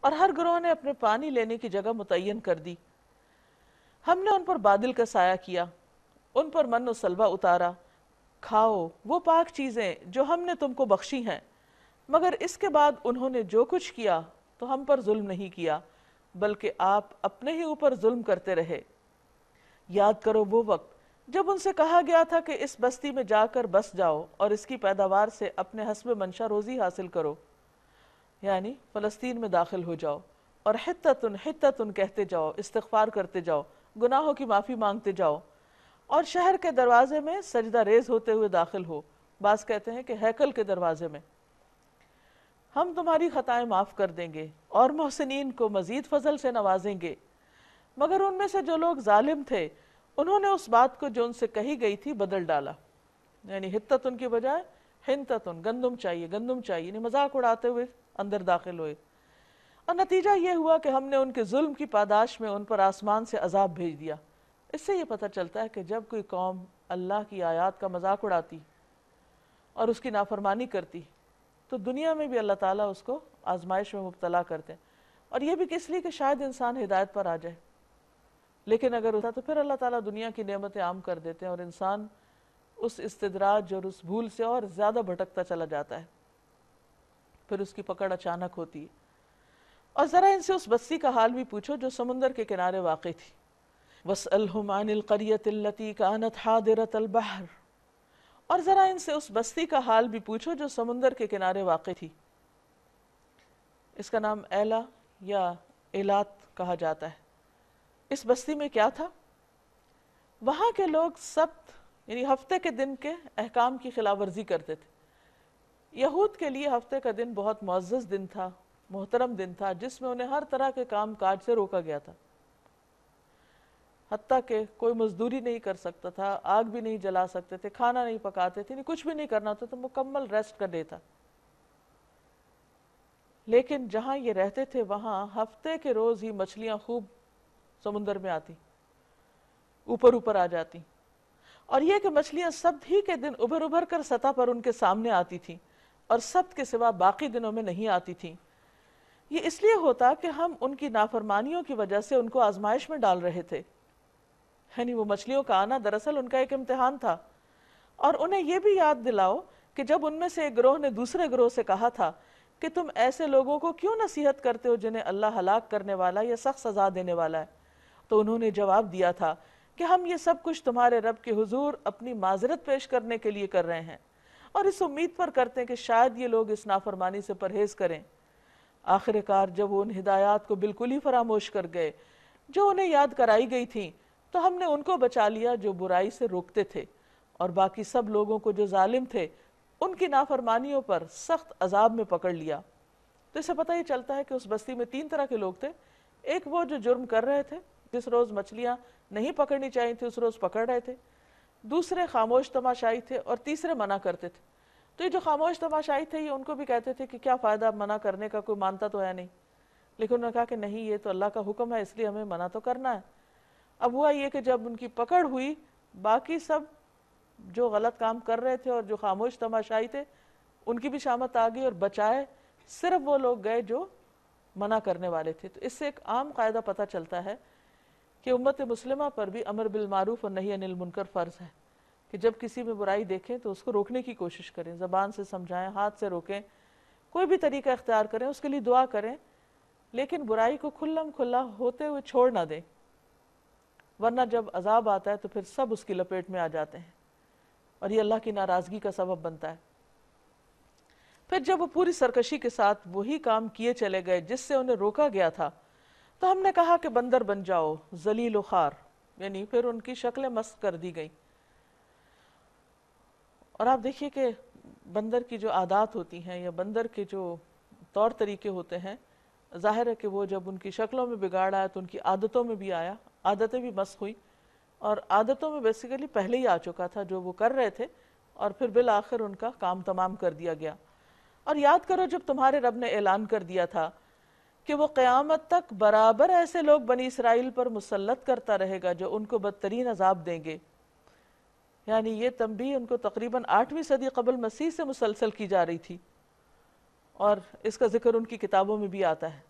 اور ہر گروہ نے اپنے پانی لینے کی جگہ متعین کر دی۔ ہم نے ان پر بادل کا سایہ کیا، ان پر من و سلوہ اتارا، کھاؤ وہ پاک چیزیں جو ہم نے تم کو بخشی ہیں، مگر اس کے بعد انہوں نے جو کچھ کیا تو ہم پر ظلم نہیں کیا بلکہ آپ اپنے ہی اوپر ظلم کرتے رہے۔ یاد کرو وہ وقت جب ان سے کہا گیا تھا کہ اس بستی میں جا کر بس جاؤ اور اس کی پیداوار سے اپنے حسب منشا روزی حاصل کرو، یعنی فلسطین میں داخل ہو جاؤ اور حتتن حتتن کہتے جاؤ، استغفار کرتے جاؤ، گناہوں کی معافی مانگتے جاؤ، اور شہر کے دروازے میں سجدہ ریز ہوتے ہوئے داخل ہو۔ بعض کہتے ہیں کہ ہیکل کے دروازے میں۔ ہم تمہاری خطائیں معاف کر دیں گے اور محسنین کو مزید فضل سے نوازیں گے۔ مگر ان میں سے جو لوگ ظالم تھے انہوں نے اس بات کو جو ان سے کہی گئی تھی بدل ڈالا، یعنی حتتن کی بجائے حنتتن، گندم چاہیے گندم چاہیے، یعنی مذاق اڑاتے ہوئے اندر داخل ہوئے۔ اور نتیجہ یہ ہوا کہ ہم نے ان کے ظلم کی پاداش میں ان پر آسمان سے عذاب بھیج دیا۔ اس سے یہ پتہ چلتا ہے کہ جب کوئی قوم اللہ کی آیات کا مذاق اڑاتی اور اس کی نافرمانی کرتی تو دنیا میں بھی اللہ تعالیٰ اس کو آزمائش میں مبتلا کرتے ہیں، اور یہ بھی کس لیے کہ شاید انسان ہدایت پر آ جائے۔ لیکن اگر ہوتا تو پھر اللہ تعالیٰ دنیا کی نعمتیں عام کر دیتے ہیں اور انسان اس استدراج اور اس بھول سے اور زیادہ بھٹکتا چلا جاتا ہے، پھر اس کی پکڑ اچانک ہوتی ہے۔ اور ذرا ان سے اس بستی کا حال بھی پوچھو جو سمندر کے کنارے واقع تھی۔ وَاسْأَلْهُمْ عَنِ الْقَرْيَةِ الَّتِي كَانَتْ حَاضِرَةَ الْبَحْرِ، اور ذرا ان سے اس بستی کا حال بھی پوچھو جو سمندر کے کنارے واقع تھی۔ اس کا نام ایلا یا ایلات کہا جاتا ہے۔ اس بستی میں کیا تھا؟ وہاں کے لوگ سبت یعنی ہفتے کے دن کے احکام کی خلاف ورزی کرتے تھے۔ یہود کے لیے ہفتے کا دن بہت معزز دن تھا، محترم دن تھا، جس میں انہیں ہر طرح کے کام کاج سے روکا گیا تھا، حتیٰ کہ کوئی مزدوری نہیں کر سکتا تھا، آگ بھی نہیں جلا سکتے تھے، کھانا نہیں پکاتے تھے، کچھ بھی نہیں کرنا ہوتا، تو مکمل ریسٹ کا ڈے تھا۔ لیکن جہاں یہ رہتے تھے وہاں ہفتے کے روز ہی مچھلیاں خوب سمندر میں آتی، اوپر اوپر آ جاتی، اور یہ کہ مچھلیاں سبت ہی کے دن ابھر ابھر کر سطح پر ان کے سامنے آتی تھیں اور سبت کے سوا باقی دنوں میں نہیں آتی تھیں۔ یہ اس لیے ہوتا کہ ہم ان کی نافرمانیوں کی وجہ سے ان کو آزمائش میں ڈال رہے تھے، یعنی وہ مچھلیوں کا آنا دراصل ان کا ایک امتحان تھا۔ اور انہیں یہ بھی یاد دلاؤ کہ جب ان میں سے ایک گروہ نے دوسرے گروہ سے کہا تھا کہ تم ایسے لوگوں کو کیوں نصیحت کرتے ہو جنہیں اللہ ہلاک کرنے والا یا سخت سزا دینے والا ہے، تو انہوں نے جواب دیا تھا کہ ہم یہ سب کچھ تمہارے رب کے حضور اپنی معذرت پیش کرنے کے لیے کر رہے ہیں، اور اس امید پر کرتے ہیں کہ شاید یہ لوگ اس نافرمانی سے پرہیز کریں۔ آخر کار جب وہ ان ہدایات کو بالکل ہی فراموش کر گئے جو انہیں یاد کرائی گئی تھیں، تو ہم نے ان کو بچا لیا جو برائی سے روکتے تھے، اور باقی سب لوگوں کو جو ظالم تھے ان کی نافرمانیوں پر سخت عذاب میں پکڑ لیا۔ تو اس سے پتہ یہ چلتا ہے کہ اس بستی میں تین طرح کے لوگ تھے۔ ایک وہ جو جرم کر رہے تھے، جس روز مچھلیاں نہیں پکڑنی چاہیے تھی اس روز پکڑ رہے تھے، دوسرے خاموش تماشائی تھے، اور تیسرے منع کرتے تھے۔ تو یہ جو خاموش تماشائی تھے یہ ان کو بھی کہتے تھے کہ کیا فائدہ منع کرنے کا، کوئی مانتا تو ہے نہیں، لیکن انہوں نے کہا کہ نہیں، یہ تو اللہ کا حکم ہے، اس لیے ہمیں منع تو کرنا ہے۔ اب ہوا یہ کہ جب ان کی پکڑ ہوئی، باقی سب جو غلط کام کر رہے تھے اور جو خاموش تماشائی تھے ان کی بھی شامت آ گئی، اور بچائے صرف وہ لوگ گئے جو منع کرنے والے تھے۔ تو اس سے ایک عام قاعدہ پتہ چلتا ہے کہ امت مسلمہ پر بھی امر بالمعروف اور نہی عن المنکر فرض ہے، کہ جب کسی میں برائی دیکھیں تو اس کو روکنے کی کوشش کریں، زبان سے سمجھائیں، ہاتھ سے روکیں، کوئی بھی طریقہ اختیار کریں، اس کے لیے دعا کریں، لیکن برائی کو کھلم کھلا ہوتے ہوئے چھوڑ نہ دیں، ورنہ جب عذاب آتا ہے تو پھر سب اس کی لپیٹ میں آ جاتے ہیں، اور یہ اللہ کی ناراضگی کا سبب بنتا ہے۔ پھر جب وہ پوری سرکشی کے ساتھ وہی کام کیے چلے گئے جس سے انہیں روکا گیا تھا، تو ہم نے کہا کہ بندر بن جاؤ، ذلیل و خوار، یعنی پھر ان کی شکلیں مسخ کر دی گئیں۔ اور آپ دیکھیے کہ بندر کی جو عادات ہوتی ہیں یا بندر کے جو طور طریقے ہوتے ہیں، ظاہر ہے کہ وہ جب ان کی شکلوں میں بگاڑ آیا تو ان کی عادتوں میں بھی آیا، عادتیں بھی مسخ ہوئی، اور عادتوں میں بیسیکلی پہلے ہی آ چکا تھا جو وہ کر رہے تھے، اور پھر بالآخر ان کا کام تمام کر دیا گیا۔ اور یاد کرو جب تمہارے رب نے اعلان کر دیا تھا کہ وہ قیامت تک برابر ایسے لوگ بنی اسرائیل پر مسلط کرتا رہے گا جو ان کو بدترین عذاب دیں گے، یعنی یہ تنبیہ ان کو تقریباً 8ویں صدی قبل مسیح سے مسلسل کی جا رہی تھی، اور اس کا ذکر ان کی کتابوں میں بھی آتا ہے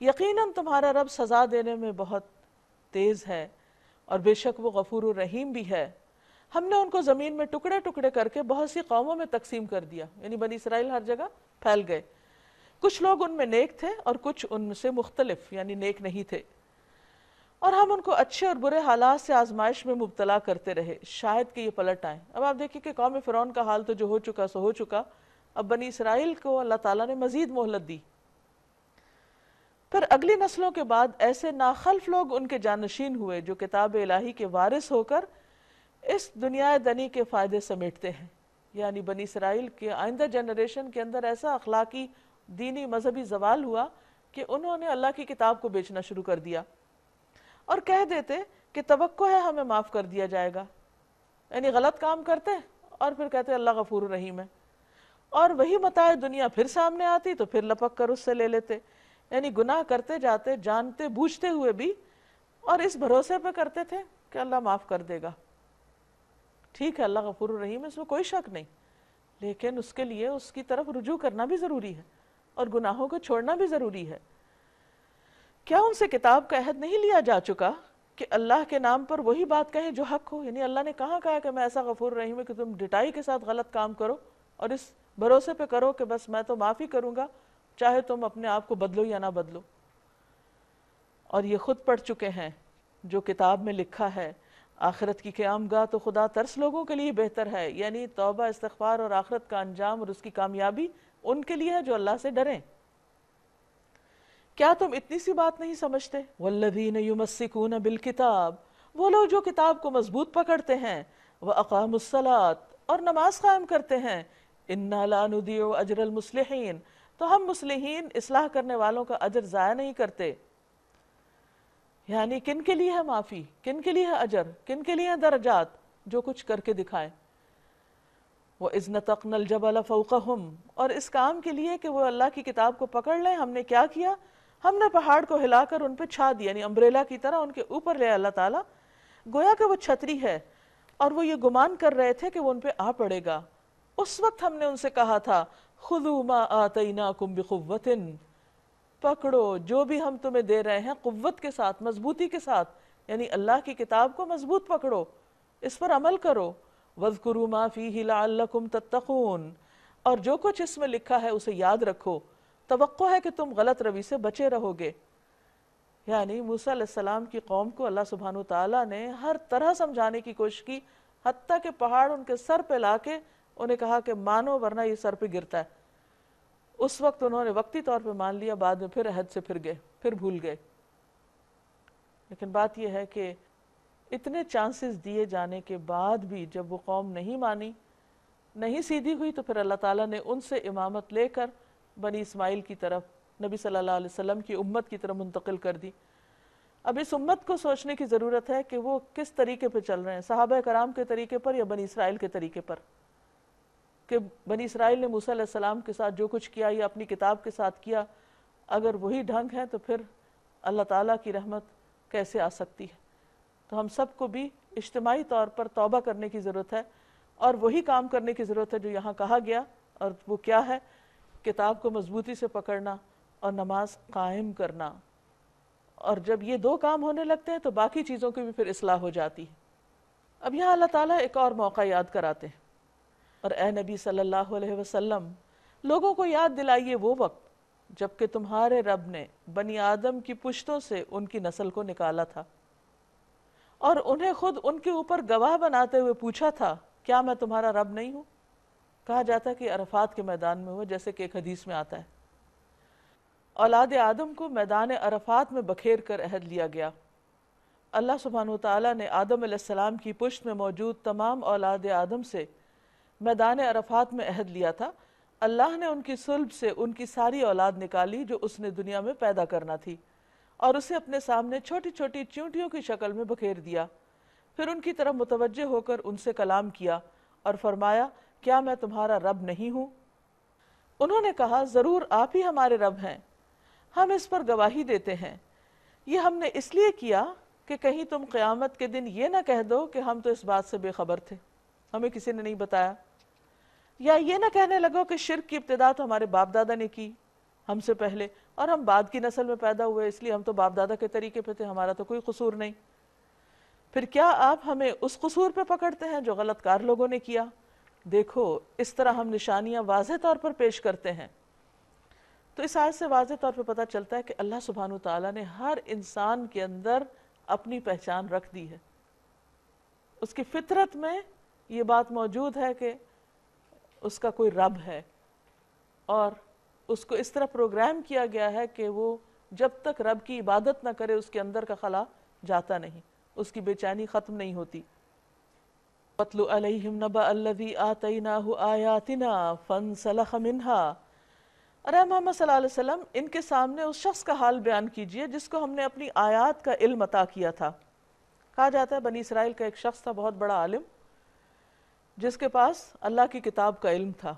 یقیناً تمہارا رب سزا دینے میں بہت تیز ہے اور بے شک وہ غفور الرحیم بھی ہے۔ ہم نے ان کو زمین میں ٹکڑے ٹکڑے کر کے بہت سی قوموں میں تقسیم کر دیا، یعنی بنی اسرائیل ہر جگہ پھیل گئے، کچھ لوگ ان میں نیک تھے اور کچھ ان سے مختلف یعنی نیک نہیں تھے، اور ہم ان کو اچھے اور برے حالات سے آزمائش میں مبتلا کرتے رہے، شاید کہ یہ پلٹ آئیں۔ اب آپ دیکھیں کہ قوم فرعون کا حال تو جو ہو چکا سو ہو چکا، اب بنی اسرائیل کو اللہ تعالیٰ نے مزید مہلت دی۔ پھر اگلی نسلوں کے بعد ایسے ناخلف لوگ ان کے جانشین ہوئے جو کتاب الہی کے وارث ہو کر اس دنیا دنی کے فائدے سمیٹتے ہیں، یعنی بنی اسرائیل کے آئندہ جنریشن کے اندر ایسا اخلاقی دینی مذہبی زوال ہوا کہ انہوں نے اللہ کی کتاب کو بیچنا شروع کر دیا اور کہہ دیتے کہ توقع ہے ہمیں معاف کر دیا جائے گا، یعنی غلط کام کرتے اور پھر کہتے اللہ غفور الرحیم ہے، اور وہی متاع دنیا پھر سامنے آتی تو پھر لپک کر اس سے لے لیتے، یعنی گناہ کرتے جاتے جانتے بوجھتے ہوئے بھی، اور اس بھروسے پہ کرتے تھے کہ اللہ معاف کر دے گا۔ ٹھیک ہے اللہ غفور الرحیم ہے، اس میں کوئی شک نہیں، لیکن اس کے لیے اس کی طرف رجوع کرنا بھی ضروری ہے اور گناہوں کو چھوڑنا بھی ضروری ہے۔ کیا ان سے کتاب کا عہد نہیں لیا جا چکا کہ اللہ کے نام پر وہی بات کہیں جو حق ہو؟ یعنی اللہ نے کہاں کہا کہ میں ایسا غفور الرحیم ہے کہ تم ڈٹائی کے ساتھ غلط کام کرو اور اس بھروسے پہ کرو کہ بس میں تو معافی کروں گا چاہے تم اپنے آپ کو بدلو یا نہ بدلو۔ اور یہ خود پڑھ چکے ہیں جو کتاب میں لکھا ہے، آخرت کی قیام گاہ تو خدا ترس لوگوں کے لیے بہتر ہے، یعنی توبہ استغفار اور آخرت کا انجام اور اس کی کامیابی ان کے لیے ہے جو اللہ سے ڈریں۔ کیا تم اتنی سی بات نہیں سمجھتے؟ والذین یمسکون بالکتاب، وہ لوگ جو کتاب کو مضبوط پکڑتے ہیں، واقاموا الصلاۃ، اور نماز قائم کرتے ہیں، انا لا نضیع اجر المصلحین، تو ہم مصلحین اصلاح کرنے والوں کا اجر ضائع نہیں کرتے۔ یعنی کن کے لیے ہے معافی، کن کے لیے ہے اجر، کن کے لیے ہے درجات؟ جو کچھ کر کے دکھائیں۔ وَإِذْ نَتَقْنَا الْجَبَلَ فَوْقَهُمْ، اور اس کام کے لیے کہ وہ اللہ کی کتاب کو پکڑ لیں، ہم نے کیا کیا؟ ہم نے پہاڑ کو ہلا کر ان پہ چھا دیا، یعنی امبریلا کی طرح ان کے اوپر لے اللہ تعالیٰ، گویا کہ وہ چھتری ہے، اور وہ یہ گمان کر رہے تھے کہ وہ ان پہ آ پڑے گا۔ اس وقت ہم نے ان سے کہا تھا خُذُوا مَا آتَيْنَاكُمْ بِقُوَّةٍ، پکڑو جو بھی ہم تمہیں دے رہے ہیں قوت کے ساتھ، مضبوطی کے ساتھ، یعنی اللہ کی کتاب کو مضبوط پکڑو، اس پر عمل کرو۔ وَاذْكُرُوا مَا فِيهِ لَعَلَّكُمْ تَتَّقُونَ، اور جو کچھ اس میں لکھا ہے اسے یاد رکھو، توقع ہے کہ تم غلط روی سے بچے رہو گے۔ یعنی موسیٰ علیہ السلام کی قوم کو اللہ سبحانہ وتعالیٰ نے ہر طرح سمجھانے کی کوشش کی، حتیٰ کہ پہاڑ ان کے سر پہ لا کے انہیں کہا کہ مانو ورنہ یہ سر پہ گرتا ہے۔ اس وقت انہوں نے وقتی طور پہ مان لیا، بعد میں پھر عہد سے پھر گئے، پھر بھول گئے۔ لیکن بات یہ ہے کہ اتنے چانسز دیے جانے کے بعد بھی جب وہ قوم نہیں مانی، نہیں سیدھی ہوئی، تو پھر اللہ تعالیٰ نے ان سے امامت لے کر بنی اسماعیل کی طرف، نبی صلی اللہ علیہ وسلم کی امت کی طرف منتقل کر دی۔ اب اس امت کو سوچنے کی ضرورت ہے کہ وہ کس طریقے پہ چل رہے ہیں، صحابہ کرام کے طریقے پر یا بنی اسرائیل کے طریقے پر؟ کہ بنی اسرائیل نے موسیٰ علیہ السلام کے ساتھ جو کچھ کیا یا اپنی کتاب کے ساتھ کیا، اگر وہی ڈھنگ ہے تو پھر اللہ تعالیٰ کی رحمت کیسے آ سکتی ہے؟ تو ہم سب کو بھی اجتماعی طور پر توبہ کرنے کی ضرورت ہے اور وہی کام کرنے کی ضرورت ہے جو یہاں کہا گیا، اور وہ کیا ہے؟ کتاب کو مضبوطی سے پکڑنا اور نماز قائم کرنا۔ اور جب یہ دو کام ہونے لگتے ہیں تو باقی چیزوں کی بھی پھر اصلاح ہو جاتی ہے۔ اب یہاں اللہ تعالیٰ ایک اور موقع یاد کراتے ہیں، اور اے نبی صلی اللہ علیہ وسلم لوگوں کو یاد دلائیے وہ وقت جب کہ تمہارے رب نے بنی آدم کی پشتوں سے ان کی نسل کو نکالا تھا اور انہیں خود ان کے اوپر گواہ بناتے ہوئے پوچھا تھا کیا میں تمہارا رب نہیں ہوں؟ کہا جاتا ہے کہ عرفات کے میدان میں ہوا، جیسے کہ ایک حدیث میں آتا ہے اولاد آدم کو میدان عرفات میں بکھیر کر عہد لیا گیا۔ اللہ سبحانہ وتعالیٰ نے آدم علیہ السلام کی پشت میں موجود تمام اولاد آدم سے میدان عرفات میں عہد لیا تھا۔ اللہ نے ان کی صلب سے ان کی ساری اولاد نکالی جو اس نے دنیا میں پیدا کرنا تھی، اور اسے اپنے سامنے چھوٹی چھوٹی چیونٹیوں کی شکل میں بکھیر دیا۔ پھر ان کی طرف متوجہ ہو کر ان سے کلام کیا اور فرمایا کیا میں تمہارا رب نہیں ہوں؟ انہوں نے کہا ضرور آپ ہی ہمارے رب ہیں، ہم اس پر گواہی دیتے ہیں۔ یہ ہم نے اس لیے کیا کہ کہیں تم قیامت کے دن یہ نہ کہہ دو کہ ہم تو اس بات سے بے خبر تھے، ہمیں کسی نے نہیں بتایا، یا یہ نہ کہنے لگو کہ شرک کی ابتدا تو ہمارے باپ دادا نے کی ہم سے پہلے، اور ہم بعد کی نسل میں پیدا ہوئے، اس لیے ہم تو باپ دادا کے طریقے پہ تھے، ہمارا تو کوئی قصور نہیں۔ پھر کیا آپ ہمیں اس قصور پہ پکڑتے ہیں جو غلط کار لوگوں نے کیا؟ دیکھو اس طرح ہم نشانیاں واضح طور پر پیش کرتے ہیں۔ تو اس آیت سے واضح طور پہ پتہ چلتا ہے کہ اللہ سبحانہ وتعالیٰ نے ہر انسان کے اندر اپنی پہچان رکھ دی ہے، اس کی فطرت میں یہ بات موجود ہے کہ اس کا کوئی رب ہے، اور اس کو اس طرح پروگرام کیا گیا ہے کہ وہ جب تک رب کی عبادت نہ کرے اس کے اندر کا خلا جاتا نہیں، اس کی بے چینی ختم نہیں ہوتی۔ وَاتْلُ عَلَيْهِمْ نَبَأَ الَّذِي آتَيْنَاهُ آيَاتِنَا فَانْسَلَخَ مِنْهَا۔ اور اے محمد صلی اللہ علیہ وسلم ان کے سامنے اس شخص کا حال بیان کیجئے جس کو ہم نے اپنی آیات کا علم عطا کیا تھا۔ کہا جاتا ہے بنی اسرائیل کا ایک شخص تھا، بہت بڑا عالم، جس کے پاس اللہ کی کتاب کا علم تھا،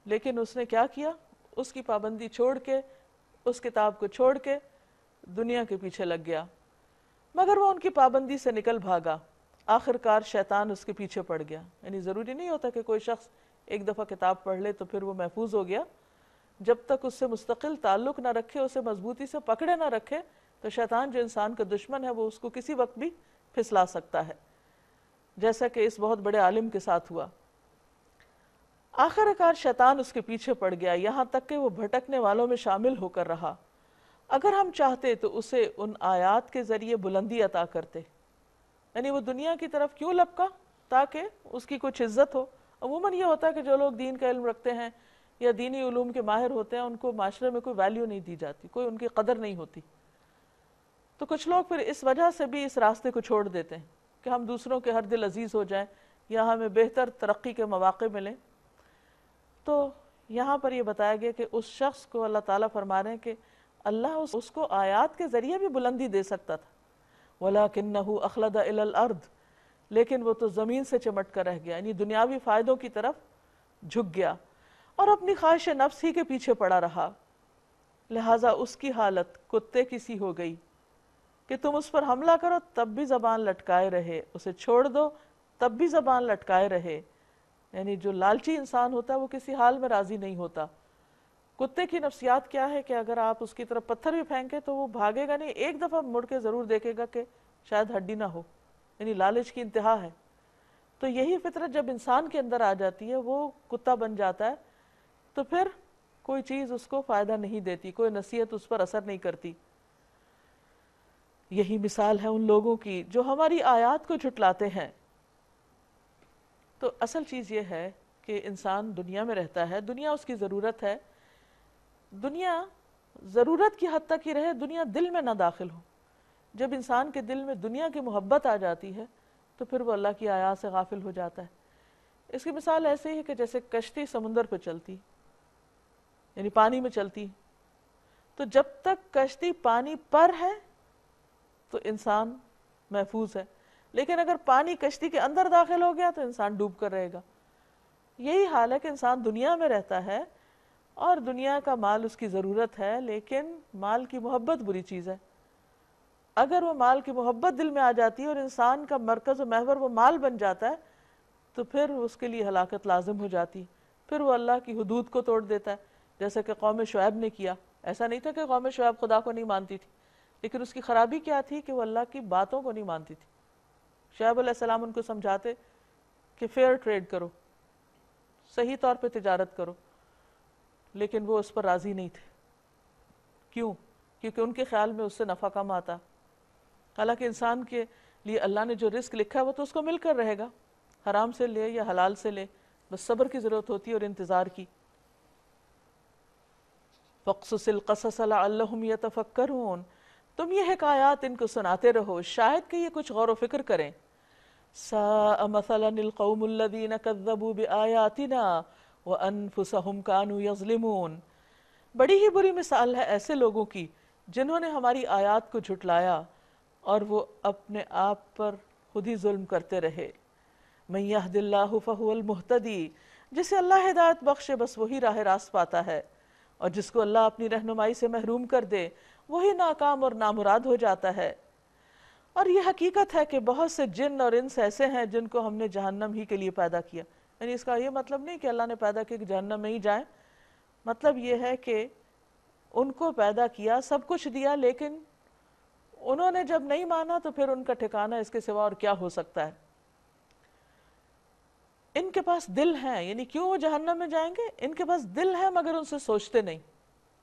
لیکن اس نے کیا کیا؟ اس کی پابندی چھوڑ کے، اس کتاب کو چھوڑ کے دنیا کے پیچھے لگ گیا، مگر وہ ان کی پابندی سے نکل بھاگا، آخر کار شیطان اس کے پیچھے پڑ گیا۔ یعنی ضروری نہیں ہوتا کہ کوئی شخص ایک دفعہ کتاب پڑھ لے تو پھر وہ محفوظ ہو گیا، جب تک اس سے مستقل تعلق نہ رکھے، اسے مضبوطی سے پکڑے نہ رکھے، تو شیطان جو انسان کا دشمن ہے وہ اس کو کسی وقت بھی پھسلا سکتا ہے، جیسا کہ اس بہت بڑے عالم کے ساتھ ہوا۔ آخر کار شیطان اس کے پیچھے پڑ گیا، یہاں تک کہ وہ بھٹکنے والوں میں شامل ہو کر رہا۔ اگر ہم چاہتے تو اسے ان آیات کے ذریعے بلندی عطا کرتے، یعنی وہ دنیا کی طرف کیوں لپکا؟ تاکہ اس کی کچھ عزت ہو۔ عموماً یہ ہوتا ہے کہ جو لوگ دین کا علم رکھتے ہیں یا دینی علوم کے ماہر ہوتے ہیں، ان کو معاشرے میں کوئی ویلیو نہیں دی جاتی، کوئی ان کی قدر نہیں ہوتی۔ تو کچھ لوگ پھر اس وجہ سے بھی اس راستے کو چھوڑ دیتے ہیں کہ ہم دوسروں کے ہر دل عزیز ہو جائیں یا ہمیں بہتر ترقی کے مواقع ملیں۔ تو یہاں پر یہ بتایا گیا کہ اس شخص کو اللہ تعالیٰ فرما رہے ہیں کہ اللہ اس کو آیات کے ذریعے بھی بلندی دے سکتا تھا، وَلَكِنَّهُ أَخْلَدَ إِلَى الْأَرْضِ، لیکن وہ تو زمین سے چمٹ کر رہ گیا، یعنی دنیاوی فائدوں کی طرف جھک گیا اور اپنی خواہش نفس ہی کے پیچھے پڑا رہا، لہٰذا اس کی حالت کتے کی سی ہو گئی کہ تم اس پر حملہ کرو تب بھی زبان لٹکائے رہے، اسے چھوڑ دو تب بھی زبان لٹکائے رہے۔ یعنی جو لالچی انسان ہوتا ہے وہ کسی حال میں راضی نہیں ہوتا۔ کتے کی نفسیات کیا ہے کہ اگر آپ اس کی طرف پتھر بھی پھینکیں تو وہ بھاگے گا نہیں، ایک دفعہ مڑ کے ضرور دیکھے گا کہ شاید ہڈی نہ ہو، یعنی لالچ کی انتہا ہے۔ تو یہی فطرت جب انسان کے اندر آ جاتی ہے، وہ کتا بن جاتا ہے، تو پھر کوئی چیز اس کو فائدہ نہیں دیتی، کوئی نصیحت اس پر اثر نہیں کرتی۔ یہی مثال ہے ان لوگوں کی جو ہماری آیات کو جھٹلاتے ہیں۔ تو اصل چیز یہ ہے کہ انسان دنیا میں رہتا ہے، دنیا اس کی ضرورت ہے، دنیا ضرورت کی حد تک ہی رہے، دنیا دل میں نہ داخل ہو۔ جب انسان کے دل میں دنیا کی محبت آ جاتی ہے تو پھر وہ اللہ کی آیات سے غافل ہو جاتا ہے۔ اس کی مثال ایسے ہی ہے کہ جیسے کشتی سمندر پہ چلتی، یعنی پانی میں چلتی، تو جب تک کشتی پانی پر ہے تو انسان محفوظ ہے، لیکن اگر پانی کشتی کے اندر داخل ہو گیا تو انسان ڈوب کر رہے گا۔ یہی حال ہے کہ انسان دنیا میں رہتا ہے اور دنیا کا مال اس کی ضرورت ہے، لیکن مال کی محبت بری چیز ہے۔ اگر وہ مال کی محبت دل میں آ جاتی ہے اور انسان کا مرکز و محور وہ مال بن جاتا ہے تو پھر اس کے لیے ہلاکت لازم ہو جاتی، پھر وہ اللہ کی حدود کو توڑ دیتا ہے، جیسے کہ قوم شعیب نے کیا۔ ایسا نہیں تھا کہ قوم شعیب خدا کو نہیں مانتی تھی، لیکن اس کی خرابی کیا تھی کہ وہ اللہ کی باتوں کو نہیں مانتی تھی۔ شعیب علیہ السلام ان کو سمجھاتے کہ فیئر ٹریڈ کرو، صحیح طور پہ تجارت کرو، لیکن وہ اس پر راضی نہیں تھے۔ کیوں؟ کیونکہ ان کے خیال میں اس سے نفع کم آتا، حالانکہ انسان کے لیے اللہ نے جو رزق لکھا ہے وہ تو اس کو مل کر رہے گا، حرام سے لے یا حلال سے لے، بس صبر کی ضرورت ہوتی ہے اور انتظار کی۔ فَقْصُصِ الْقَصَصَ لَعَلَّهُمْ يَتَفَكَّرُونَ، تم یہ حکایات ان کو سناتے رہو شاید کہ یہ کچھ غور و فکر کریں۔ سَاءَ مَثَلًا الْقَوْمُ الَّذِينَ كَذَّبُوا بِآيَاتِنَا وَأَنفُسَهُمْ كَانُوا يَظْلِمُونَ، بڑی ہی بری مثال ہے ایسے لوگوں کی جنہوں نے ہماری آیات کو جھٹلایا اور وہ اپنے آپ پر خود ہی ظلم کرتے رہے۔ مَن يَهْدِ اللَّهُ فَهُوَ الْمُهْتَدِي، جسے اللہ ہدایت بخشے بس وہی راہ راست پاتا ہے، اور جس کو اللہ اپنی رہنمائی سے محروم کر دے وہی ناکام اور نامراد ہو جاتا ہے۔ اور یہ حقیقت ہے کہ بہت سے جن اور انس ایسے ہیں جن کو ہم نے جہنم ہی کے لیے پیدا کیا، یعنی اس کا یہ مطلب نہیں کہ اللہ نے پیدا کیا کہ جہنم میں ہی جائیں، مطلب یہ ہے کہ ان کو پیدا کیا، سب کچھ دیا، لیکن انہوں نے جب نہیں مانا تو پھر ان کا ٹھکانہ اس کے سوا اور کیا ہو سکتا ہے۔ ان کے پاس دل ہیں، یعنی کیوں وہ جہنم میں جائیں گے؟ ان کے پاس دل ہے مگر ان سے سوچتے نہیں،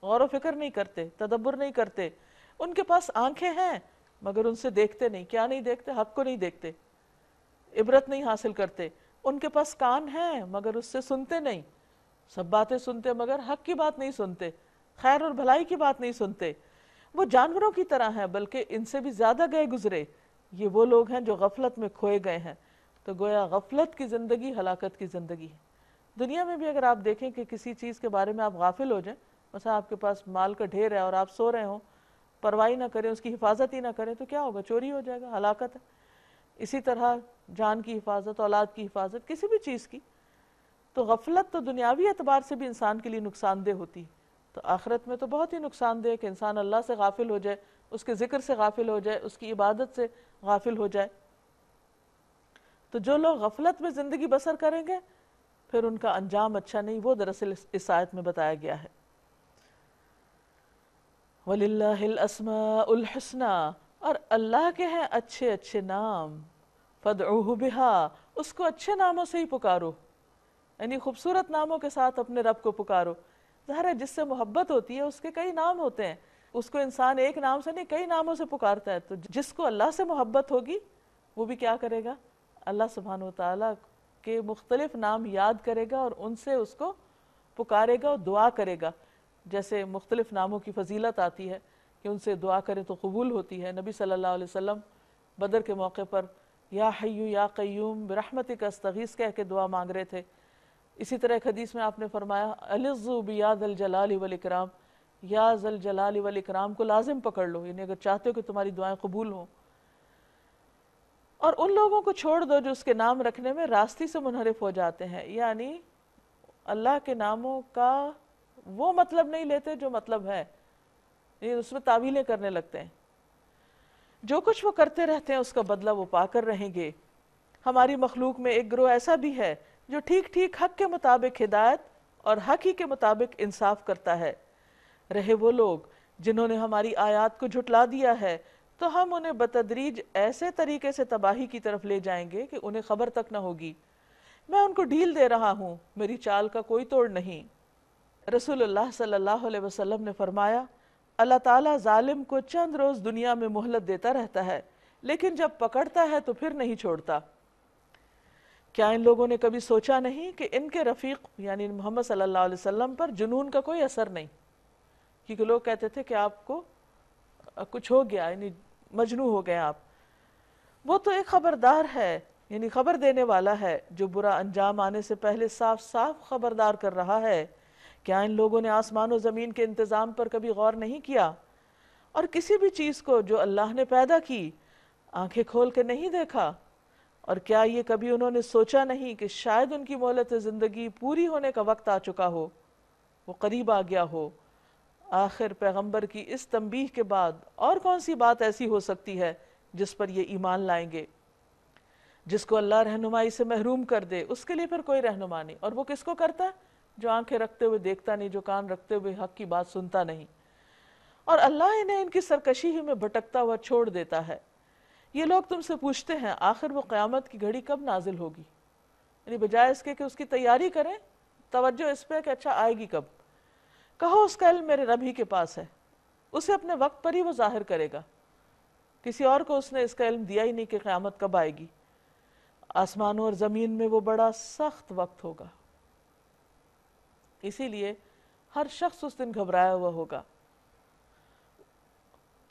غور و فکر نہیں کرتے، تدبر نہیں کرتے۔ ان کے پاس آنکھیں ہیں مگر ان سے دیکھتے نہیں، کیا نہیں دیکھتے؟ حق کو نہیں دیکھتے، عبرت نہیں حاصل کرتے۔ ان کے پاس کان ہیں مگر اس سے سنتے نہیں، سب باتیں سنتے مگر حق کی بات نہیں سنتے، خیر اور بھلائی کی بات نہیں سنتے۔ وہ جانوروں کی طرح ہیں، بلکہ ان سے بھی زیادہ گئے گزرے۔ یہ وہ لوگ ہیں جو غفلت میں کھوئے گئے ہیں۔ تو گویا غفلت کی زندگی ہلاکت کی زندگی ہے۔ دنیا میں بھی اگر آپ دیکھیں کہ کسی چیز کے بارے میں آپ غافل ہو جائیں، مثلا آپ کے پاس مال کا ڈھیر ہے اور آپ سو رہے ہوں، پرواہی نہ کریں، اس کی حفاظت ہی نہ کریں، تو کیا ہوگا؟ چوری ہو جائے گا، ہلاکت ہے۔ اسی طرح جان کی حفاظت، اولاد کی حفاظت، کسی بھی چیز کی، تو غفلت تو دنیاوی اعتبار سے بھی انسان کے لیے نقصان دہ ہوتی ہے، تو آخرت میں تو بہت ہی نقصان دہ ہے کہ انسان اللہ سے غافل ہو جائے، اس کے ذکر سے غافل ہو جائے، اس کی عبادت سے غافل ہو جائے۔ تو جو لوگ غفلت میں زندگی بسر کریں گے پھر ان کا انجام اچھا نہیں، وہ دراصل اس آیت میں بتایا گیا ہے۔ وَلِلَّهِ الْأَسْمَاءُ الْحُسْنَى، اور اللہ کے ہیں اچھے اچھے نام، فَادْعُوهُ بِهَا، اس کو اچھے ناموں سے ہی پکارو، یعنی خوبصورت ناموں کے ساتھ اپنے رب کو پکارو۔ ظاہر ہے جس سے محبت ہوتی ہے اس کے کئی نام ہوتے ہیں، اس کو انسان ایک نام سے نہیں کئی ناموں سے پکارتا ہے، تو جس کو اللہ سے محبت ہوگی وہ بھی کیا کرے گا؟ اللہ سبحانہ وتعالیٰ کے مختلف نام یاد کرے گا اور ان سے اس کو پکارے گا اور دعا کرے گا۔ جیسے مختلف ناموں کی فضیلت آتی ہے کہ ان سے دعا کرے تو قبول ہوتی ہے۔ نبی صلی اللہ علیہ وسلم بدر کے موقع پر یا حیو یا قیوم برحمتک استغیث کہہ کے دعا مانگ رہے تھے۔ اسی طرح ایک حدیث میں آپ نے فرمایا الظوا بیا ذا الجلال والاکرام، یا ذا الجلال والاکرام کو لازم پکڑ لو، یعنی اگر چاہتے ہو کہ تمہاری دعائیں قبول ہوں۔ اور ان لوگوں کو چھوڑ دو جو اس کے نام رکھنے میں راستی سے منحرف ہو جاتے ہیں، یعنی اللہ کے ناموں کا وہ مطلب نہیں لیتے جو مطلب ہے، یعنی اس میں تعویلیں کرنے لگتے ہیں۔ جو کچھ وہ کرتے رہتے ہیں اس کا بدلہ وہ پا کر رہیں گے۔ ہماری مخلوق میں ایک گروہ ایسا بھی ہے جو ٹھیک ٹھیک حق کے مطابق ہدایت اور حق ہی کے مطابق انصاف کرتا ہے۔ رہے وہ لوگ جنہوں نے ہماری آیات کو جھٹلا دیا ہے تو ہم انہیں بتدریج ایسے طریقے سے تباہی کی طرف لے جائیں گے کہ انہیں خبر تک نہ ہوگی۔ میں ان کو ڈھیل دے رہا ہوں، میری چال کا کوئی توڑ نہیں۔ رسول اللہ صلی اللہ علیہ وسلم نے فرمایا اللہ تعالیٰ ظالم کو چند روز دنیا میں مہلت دیتا رہتا ہے، لیکن جب پکڑتا ہے تو پھر نہیں چھوڑتا۔ کیا ان لوگوں نے کبھی سوچا نہیں کہ ان کے رفیق یعنی محمد صلی اللہ علیہ وسلم پر جنون کا کوئی اثر نہیں؟ کیونکہ لوگ کہتے تھے کہ آپ کو کچھ ہو گیا، یعنی مجنون ہو گئے آپ۔ وہ تو ایک خبردار ہے، یعنی خبر دینے والا ہے جو برا انجام آنے سے پہلے صاف صاف خبردار کر رہا ہے۔ کیا ان لوگوں نے آسمان و زمین کے انتظام پر کبھی غور نہیں کیا، اور کسی بھی چیز کو جو اللہ نے پیدا کی آنکھیں کھول کے نہیں دیکھا؟ اور کیا یہ کبھی انہوں نے سوچا نہیں کہ شاید ان کی مہلت زندگی پوری ہونے کا وقت آ چکا ہو، وہ قریب آ گیا ہو؟ آخر پیغمبر کی اس تنبیہ کے بعد اور کون سی بات ایسی ہو سکتی ہے جس پر یہ ایمان لائیں گے؟ جس کو اللہ رہنمائی سے محروم کر دے اس کے لیے پھر کوئی رہنما نہیں، اور وہ کس کو کرتا ہے؟ جو آنکھیں رکھتے ہوئے دیکھتا نہیں، جو کان رکھتے ہوئے حق کی بات سنتا نہیں، اور اللہ انہیں ان کی سرکشی ہی میں بھٹکتا ہوا چھوڑ دیتا ہے۔ یہ لوگ تم سے پوچھتے ہیں آخر وہ قیامت کی گھڑی کب نازل ہوگی، یعنی بجائے اس کے کہ اس کی تیاری کریں توجہ اس پہ کہ اچھا آئے گی کب۔ کہو اس کا علم میرے رب ہی کے پاس ہے، اسے اپنے وقت پر ہی وہ ظاہر کرے گا، کسی اور کو اس نے اس کا علم دیا ہی نہیں کہ قیامت کب آئے گی۔ آسمانوں اور زمین میں وہ بڑا سخت وقت ہوگا، اسی لیے ہر شخص اس دن گھبرایا ہوا ہوگا۔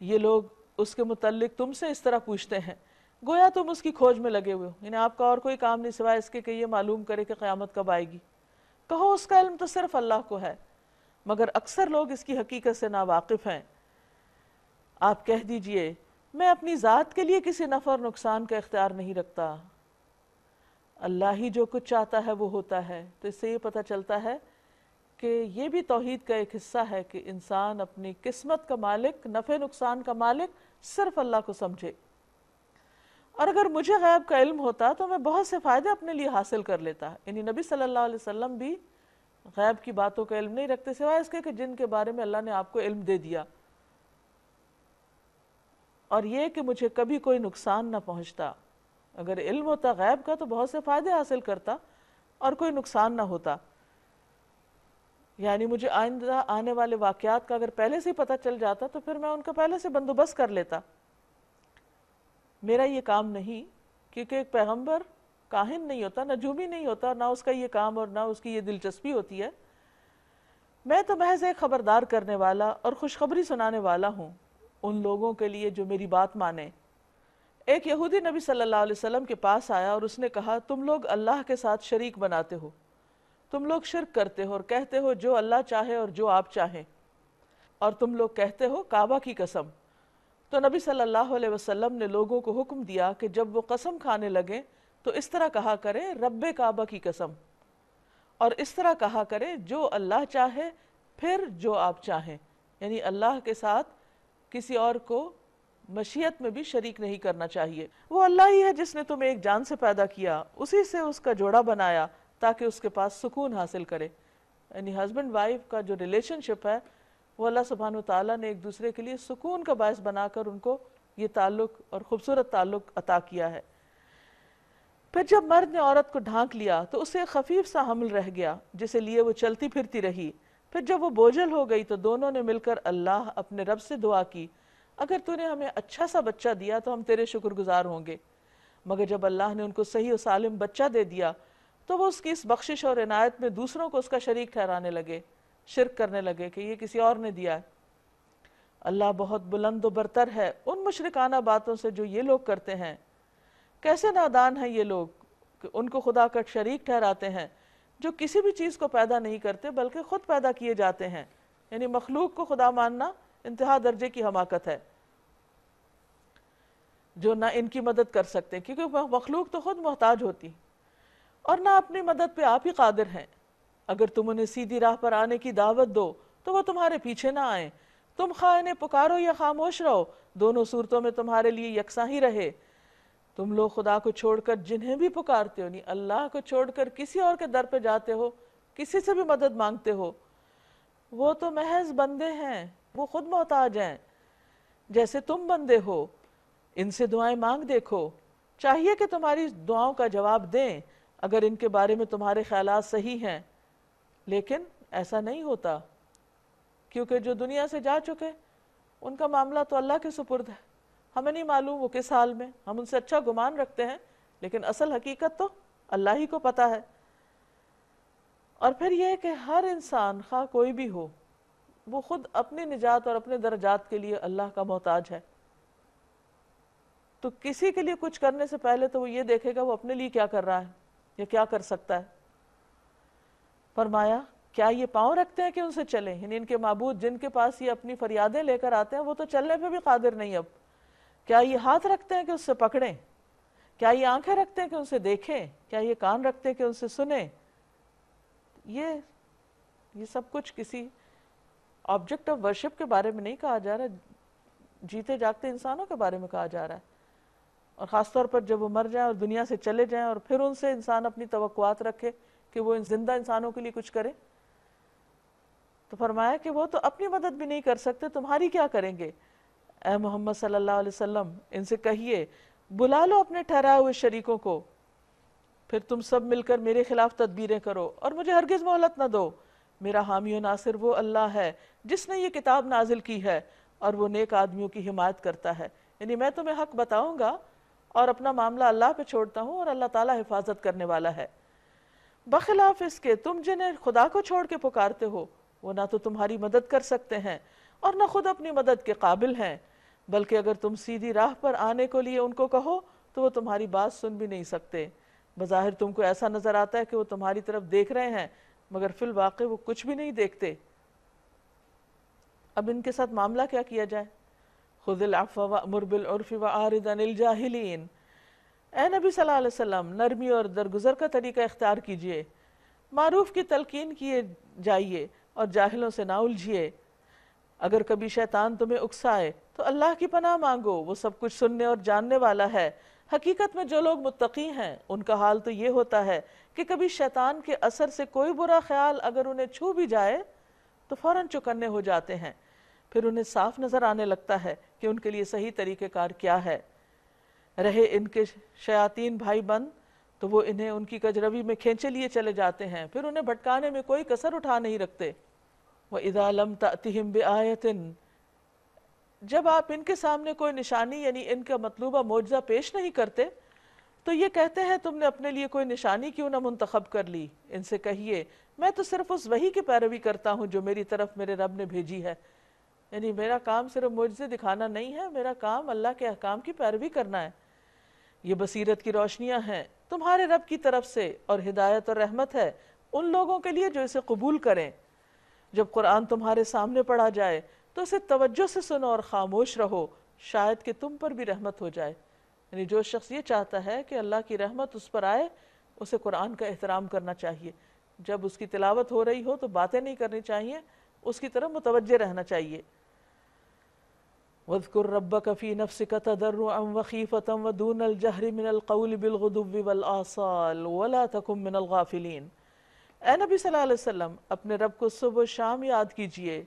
یہ لوگ اس کے متعلق تم سے اس طرح پوچھتے ہیں گویا تم اس کی کھوج میں لگے ہوئے ہو، یعنی آپ کا اور کوئی کام نہیں سوائے اس کے کہ یہ معلوم کرے کہ قیامت کب آئے گی۔ کہو اس کا علم تو صرف اللہ کو ہے، مگر اکثر لوگ اس کی حقیقت سے ناواقف ہیں۔ آپ کہہ دیجئے میں اپنی ذات کے لیے کسی نفع اور نقصان کا اختیار نہیں رکھتا، اللہ ہی جو کچھ چاہتا ہے وہ ہوتا ہے۔ تو اس سے یہ پتہ چلتا ہے کہ یہ بھی توحید کا ایک حصہ ہے کہ انسان اپنی قسمت کا مالک، نفع نقصان کا مالک صرف اللہ کو سمجھے۔ اور اگر مجھے غیب کا علم ہوتا تو میں بہت سے فائدے اپنے لیے حاصل کر لیتا، یعنی نبی صلی اللہ علیہ وسلم بھی غیب کی باتوں کا علم نہیں رکھتے سوائے اس کے کہ جن کے بارے میں اللہ نے آپ کو علم دے دیا، اور یہ کہ مجھے کبھی کوئی نقصان نہ پہنچتا۔ اگر علم ہوتا غیب کا تو بہت سے فائدے حاصل کرتا اور کوئی نقصان نہ ہوتا، یعنی مجھے آئندہ آنے والے واقعات کا اگر پہلے سے پتہ چل جاتا تو پھر میں ان کا پہلے سے بندوبست کر لیتا۔ میرا یہ کام نہیں، کیونکہ ایک پیغمبر کاہن نہیں ہوتا، نجومی نہیں ہوتا، نہ اس کا یہ کام اور نہ اس کی یہ دلچسپی ہوتی ہے۔ میں تو محض ایک خبردار کرنے والا اور خوشخبری سنانے والا ہوں ان لوگوں کے لیے جو میری بات مانیں۔ ایک یہودی نبی صلی اللہ علیہ وسلم کے پاس آیا اور اس نے کہا، تم لوگ اللہ کے ساتھ شریک بناتے ہو، تم لوگ شرک کرتے ہو اور کہتے ہو جو اللہ چاہے اور جو آپ چاہیں، اور تم لوگ کہتے ہو کعبہ کی قسم۔ تو نبی صلی اللہ علیہ وسلم نے لوگوں کو حکم دیا کہ جب وہ قسم کھانے لگیں تو اس طرح کہا کریں، رب کعبہ کی قسم، اور اس طرح کہا کریں جو اللہ چاہے پھر جو آپ چاہیں، یعنی اللہ کے ساتھ کسی اور کو مشیت میں بھی شریک نہیں کرنا چاہیے۔ وہ اللہ ہی ہے جس نے تمہیں ایک جان سے پیدا کیا، اسی سے اس کا جوڑا بنایا تاکہ اس کے پاس سکون حاصل کرے، یعنی ہسبینڈ وائف کا جو ریلیشن شپ ہے وہ اللہ سبحانہ وتعالیٰ نے ایک دوسرے کے لیے سکون کا باعث بنا کر ان کو یہ تعلق اور خوبصورت تعلق عطا کیا ہے۔ پھر جب مرد نے عورت کو ڈھانک لیا تو اسے ایک خفیف سا حمل رہ گیا جسے لیے وہ چلتی پھرتی رہی۔ پھر جب وہ بوجھل ہو گئی تو دونوں نے مل کر اللہ اپنے رب سے دعا کی، اگر تو نے ہمیں اچھا سا بچہ دیا تو ہم تیرے شکر گزار ہوں گے۔ مگر جب اللہ نے ان کو صحیح و سالم بچہ دے دیا تو وہ اس کی اس بخشش اور عنایت میں دوسروں کو اس کا شریک ٹھہرانے لگے، شرک کرنے لگے کہ یہ کسی اور نے دیا ہے۔ اللہ بہت بلند و برتر ہے ان مشرکانہ باتوں سے جو یہ لوگ کرتے ہیں۔ کیسے نادان ہیں یہ لوگ کہ ان کو خدا کا شریک ٹھہراتے ہیں جو کسی بھی چیز کو پیدا نہیں کرتے بلکہ خود پیدا کیے جاتے ہیں، یعنی مخلوق کو خدا ماننا انتہا درجے کی حماقت ہے، جو نہ ان کی مدد کر سکتے کیونکہ مخلوق تو خود محتاج ہوتی، اور نہ اپنی مدد پہ آپ ہی قادر ہیں۔ اگر تم انہیں سیدھی راہ پر آنے کی دعوت دو تو وہ تمہارے پیچھے نہ آئیں، تم خواہ انہیں پکارو یا خاموش رہو، دونوں صورتوں میں تمہارے لیے یکساں ہی رہے۔ تم لوگ خدا کو چھوڑ کر جنہیں بھی پکارتے ہو، نہیں اللہ کو چھوڑ کر کسی اور کے در پہ جاتے ہو، کسی سے بھی مدد مانگتے ہو، وہ تو محض بندے ہیں، وہ خود محتاج ہیں جیسے تم بندے ہو۔ ان سے دعائیں مانگ دیکھو، چاہیے کہ تمہاری دعاؤں کا جواب دیں اگر ان کے بارے میں تمہارے خیالات صحیح ہیں، لیکن ایسا نہیں ہوتا کیونکہ جو دنیا سے جا چکے ان کا معاملہ تو اللہ کے سپرد ہے۔ ہمیں نہیں معلوم وہ کس حال میں، ہم ان سے اچھا گمان رکھتے ہیں لیکن اصل حقیقت تو اللہ ہی کو پتہ ہے۔ اور پھر یہ کہ ہر انسان خواہ کوئی بھی ہو وہ خود اپنی نجات اور اپنے درجات کے لیے اللہ کا محتاج ہے، تو کسی کے لیے کچھ کرنے سے پہلے تو وہ یہ دیکھے گا وہ اپنے لیے کیا کر رہا ہے یا کیا کر سکتا ہے۔ فرمایا کیا یہ پاؤں رکھتے ہیں کہ ان سے چلیں، یعنی ان کے معبود جن کے پاس یہ اپنی فریادیں لے کر آتے ہیں وہ تو چلنے پہ بھی قادر نہیں اب۔ کیا یہ ہاتھ رکھتے ہیں کہ اس سے پکڑیں، کیا یہ آنکھیں رکھتے ہیں کہ ان سے دیکھیں، کیا یہ کان رکھتے ہیں کہ ان سے سنیں؟ یہ سب کچھ کسی آبجیکٹ آف ورشپ کے بارے میں نہیں کہا جا رہا، جیتے جاگتے انسانوں کے بارے میں کہا جا رہا ہے، اور خاص طور پر جب وہ مر جائیں اور دنیا سے چلے جائیں اور پھر ان سے انسان اپنی توقعات رکھے کہ وہ زندہ انسانوں کے لیے کچھ کرے۔ تو فرمایا کہ وہ تو اپنی مدد بھی نہیں کر سکتے، تمہاری کیا کریں گے؟ اے محمد صلی اللہ علیہ وسلم ان سے کہیے بلا لو اپنے ٹھہرائے ہوئے شریکوں کو، پھر تم سب مل کر میرے خلاف تدبیریں کرو اور مجھے ہرگز مہلت نہ دو۔ میرا حامی و ناصر وہ اللہ ہے جس نے یہ کتاب نازل کی ہے اور وہ نیک آدمیوں کی حمایت کرتا ہے، یعنی میں تمہیں حق بتاؤں گا اور اپنا معاملہ اللہ پہ چھوڑتا ہوں اور اللہ تعالیٰ حفاظت کرنے والا ہے۔ بخلاف اس کے تم جنہیں خدا کو چھوڑ کے پکارتے ہو وہ نہ تو تمہاری مدد کر سکتے ہیں اور نہ خود اپنی مدد کے قابل ہیں، بلکہ اگر تم سیدھی راہ پر آنے کو لیے ان کو کہو تو وہ تمہاری بات سن بھی نہیں سکتے۔ بظاہر تم کو ایسا نظر آتا ہے کہ وہ تمہاری طرف دیکھ رہے ہیں مگر فی الواقع وہ کچھ بھی نہیں دیکھتے۔ اب ان کے ساتھ معاملہ کیا کیا جائے؟ خذ العفو وأمر بالعرف وأعرض عن الجاہلین، اے نبی صلی اللہ علیہ وسلم نرمی اور درگزر کا طریقہ اختیار کیجئے، معروف کی تلقین کیے جائیے اور جاہلوں سے نہ الجھیے۔ اگر کبھی شیطان تمہیں اکسائے تو اللہ کی پناہ مانگو، وہ سب کچھ سننے اور جاننے والا ہے۔ حقیقت میں جو لوگ متقی ہیں ان کا حال تو یہ ہوتا ہے کہ کبھی شیطان کے اثر سے کوئی برا خیال اگر انہیں چھو بھی جائے تو فوراً چوکنے ہو جاتے ہیں، پھر انہیں صاف نظر آنے لگتا ہے کہ ان کے لیے صحیح طریقہ کار کیا ہے۔ رہے ان کے شیاطین بھائی بند تو وہ انہیں ان کی کجروی میں کھینچے لیے چلے جاتے ہیں، پھر انہیں بھٹکانے میں کوئی کسر اٹھا نہیں رکھتے۔ وَإِذَا لَمْ تَأْتِهِمْ بِآيَةٍ، جب آپ ان کے سامنے کوئی نشانی یعنی ان کا مطلوبہ معجزہ پیش نہیں کرتے تو یہ کہتے ہیں تم نے اپنے لیے کوئی نشانی کیوں نہ منتخب کر لی؟ ان سے کہیے میں تو صرف اس وحی کی پیروی کرتا ہوں جو میری طرف میرے رب نے بھیجی ہے، یعنی میرا کام صرف معجزے دکھانا نہیں ہے، میرا کام اللہ کے احکام کی پیروی کرنا ہے۔ یہ بصیرت کی روشنیاں ہیں تمہارے رب کی طرف سے اور ہدایت اور رحمت ہے ان لوگوں کے لیے جو اسے قبول کریں۔ جب قرآن تمہارے سامنے پڑھا جائے تو اسے توجہ سے سنو اور خاموش رہو، شاید کہ تم پر بھی رحمت ہو جائے۔ یعنی جو شخص یہ چاہتا ہے کہ اللہ کی رحمت اس پر آئے اسے قرآن کا احترام کرنا چاہیے، جب اس کی تلاوت ہو رہی ہو تو باتیں نہیں کرنی چاہیے، اس کی طرف متوجہ رہنا چاہیے۔ وَاذْكُرْ رَبَّكَ فِي نَفْسِكَ تَضَرُّعًا وَخِيفَةً وَدُونَ الْجَهْرِ مِنَ الْقَوْلِ بِالْغُدُوِّ وَالْآصَالِ وَلَا تَكُن مِّنَ الْغَافِلِينَ۔ اے نبی صلی اللہ علیہ وسلم اپنے رب کو صبح و شام یاد کیجئے،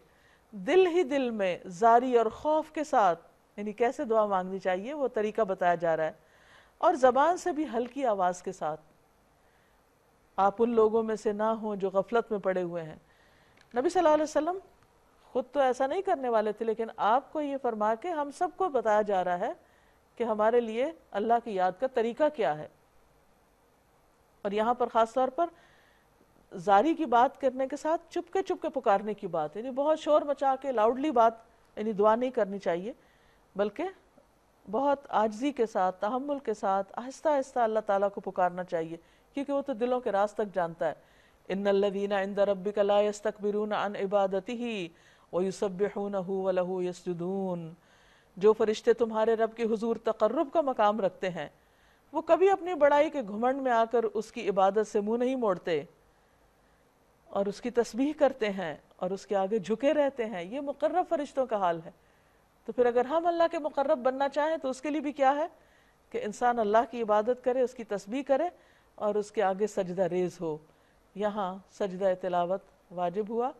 دل ہی دل میں زاری اور خوف کے ساتھ، یعنی کیسے دعا مانگنی چاہیے وہ طریقہ بتایا جا رہا ہے، اور زبان سے بھی ہلکی آواز کے ساتھ۔ آپ ان لوگوں میں سے نہ ہوں جو غفلت میں پڑے ہوئے ہیں۔ نبی صلی اللہ علیہ وسلم خود تو ایسا نہیں کرنے والے تھے، لیکن آپ کو یہ فرما کے ہم سب کو بتایا جا رہا ہے کہ ہمارے لیے اللہ کی یاد کا طریقہ کیا ہے۔ اور یہاں پر خاص طور پر زاری کی بات کرنے کے ساتھ چپ کے پکارنے کی بات، یعنی بہت شور مچا کے لاؤڈلی بات یعنی دعا نہیں کرنی چاہیے، بلکہ بہت عاجزی کے ساتھ، تحمل کے ساتھ، آہستہ آہستہ اللہ تعالیٰ کو پکارنا چاہیے، کیونکہ وہ تو دلوں کے راز تک جانتا ہے۔ ان الذین عند ربک لا یستکبرون عن عبادتہ ویسبحونہ ولہ یسجدون، جو فرشتے تمہارے رب کے حضور تقرب کا مقام رکھتے ہیں وہ کبھی اپنی بڑائی کے گھمنڈ میں آ کر اس کی عبادت سے منہ نہیں موڑتے اور اس کی تسبیح کرتے ہیں اور اس کے آگے جھکے رہتے ہیں۔ یہ مقرب فرشتوں کا حال ہے۔ تو پھر اگر ہم اللہ کے مقرب بننا چاہیں تو اس کے لیے بھی کیا ہے کہ انسان اللہ کی عبادت کرے، اس کی تسبیح کرے اور اس کے آگے سجدہ ریز ہو۔ یہاں سجدہ تلاوت واجب ہوا،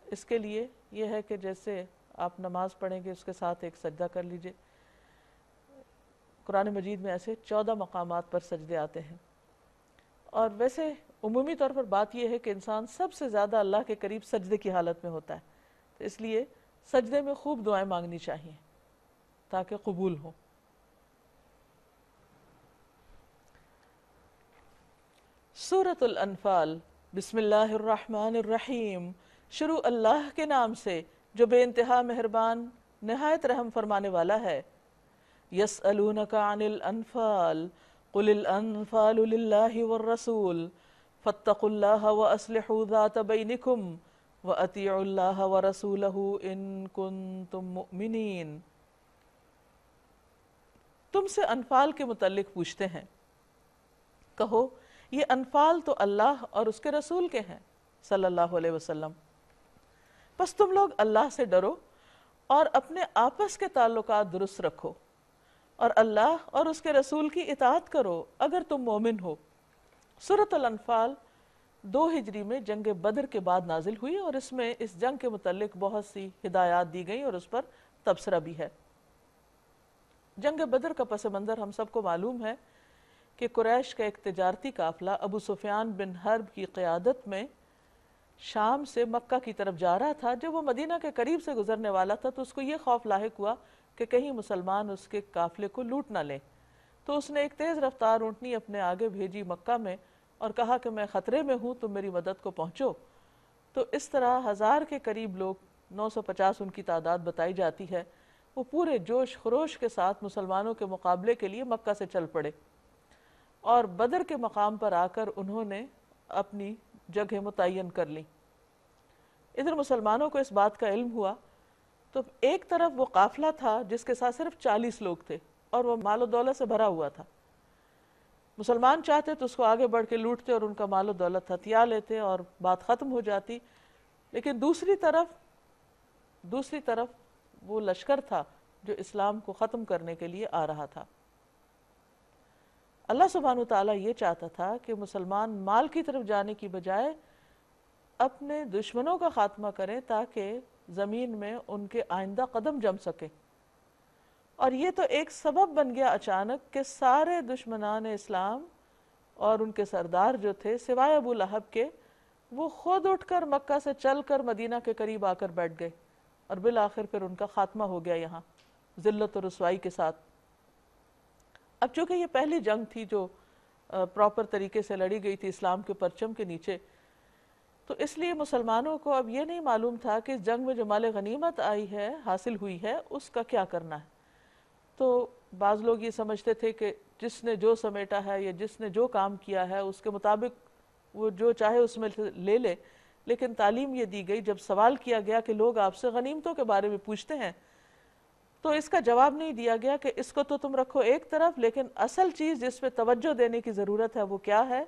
اس کے لیے یہ ہے کہ جیسے آپ نماز پڑھیں گے اس کے ساتھ ایک سجدہ کر لیجئے۔ قرآن مجید میں ایسے 14 مقامات پر سجدے آتے ہیں، اور ویسے عمومی طور پر بات یہ ہے کہ انسان سب سے زیادہ اللہ کے قریب سجدے کی حالت میں ہوتا ہے، تو اس لیے سجدے میں خوب دعائیں مانگنی چاہیے تاکہ قبول ہو۔ سورۃ الانفال، بسم اللہ الرحمن الرحیم، شروع اللہ کے نام سے جو بے انتہا مہربان نہایت رحم فرمانے والا ہے۔ یسألونک عن الانفال قل الانفال للہ والرسول فاتقوا اللہ واصلحوا ذات بینکم وَأَطِيعُوا اللَّهَ وَرَسُولَهُ إِن كُنتُم مُؤْمِنِينَ۔ تم سے انفال کے متعلق پوچھتے ہیں، کہو یہ انفال تو اللہ اور اس کے رسول کے ہیں صلی اللہ علیہ وسلم، پس تم لوگ اللہ سے ڈرو اور اپنے آپس کے تعلقات درست رکھو اور اللہ اور اس کے رسول کی اطاعت کرو اگر تم مومن ہو۔ سورۃ الانفال 2 ہجری میں جنگ بدر کے بعد نازل ہوئی، اور اس میں اس جنگ کے متعلق بہت سی ہدایات دی گئیں اور اس پر تبصرہ بھی ہے۔ جنگ بدر کا پس منظر ہم سب کو معلوم ہے کہ قریش کا ایک تجارتی قافلہ ابو سفیان بن حرب کی قیادت میں شام سے مکہ کی طرف جا رہا تھا۔ جب وہ مدینہ کے قریب سے گزرنے والا تھا تو اس کو یہ خوف لاحق ہوا کہ کہیں مسلمان اس کے قافلے کو لوٹ نہ لیں، تو اس نے ایک تیز رفتار اونٹنی اپنے آگے بھیجی مکہ میں اور کہا کہ میں خطرے میں ہوں، تم میری مدد کو پہنچو۔ تو اس طرح 1000 کے قریب لوگ، 950 ان کی تعداد بتائی جاتی ہے، وہ پورے جوش خروش کے ساتھ مسلمانوں کے مقابلے کے لیے مکہ سے چل پڑے، اور بدر کے مقام پر آ کر انہوں نے اپنی جگہ متعین کر لی۔ ادھر مسلمانوں کو اس بات کا علم ہوا تو ایک طرف وہ قافلہ تھا جس کے ساتھ صرف 40 لوگ تھے اور وہ مال و دولت سے بھرا ہوا تھا۔ مسلمان چاہتے تو اس کو آگے بڑھ کے لوٹتے اور ان کا مال و دولت ہتھیا لیتے اور بات ختم ہو جاتی، لیکن دوسری طرف وہ لشکر تھا جو اسلام کو ختم کرنے کے لیے آ رہا تھا۔ اللہ سبحانہ تعالیٰ یہ چاہتا تھا کہ مسلمان مال کی طرف جانے کی بجائے اپنے دشمنوں کا خاتمہ کریں تاکہ زمین میں ان کے آئندہ قدم جم سکے. اور یہ تو ایک سبب بن گیا اچانک کہ سارے دشمنان اسلام اور ان کے سردار جو تھے سوائے ابو لہب کے، وہ خود اٹھ کر مکہ سے چل کر مدینہ کے قریب آ کر بیٹھ گئے، اور بالآخر پھر ان کا خاتمہ ہو گیا یہاں ذلت و رسوائی کے ساتھ. اب چونکہ یہ پہلی جنگ تھی جو پراپر طریقے سے لڑی گئی تھی اسلام کے پرچم کے نیچے، تو اس لیے مسلمانوں کو اب یہ نہیں معلوم تھا کہ اس جنگ میں جو مال غنیمت آئی ہے، حاصل ہوئی ہے، اس کا کیا کرنا ہے. تو بعض لوگ یہ سمجھتے تھے کہ جس نے جو سمیٹا ہے یا جس نے جو کام کیا ہے اس کے مطابق وہ جو چاہے اس میں لے لے. لیکن تعلیم یہ دی گئی، جب سوال کیا گیا کہ لوگ آپ سے غنیمتوں کے بارے میں پوچھتے ہیں، تو اس کا جواب نہیں دیا گیا کہ اس کو تو تم رکھو ایک طرف، لیکن اصل چیز جس پہ توجہ دینے کی ضرورت ہے وہ کیا ہے؟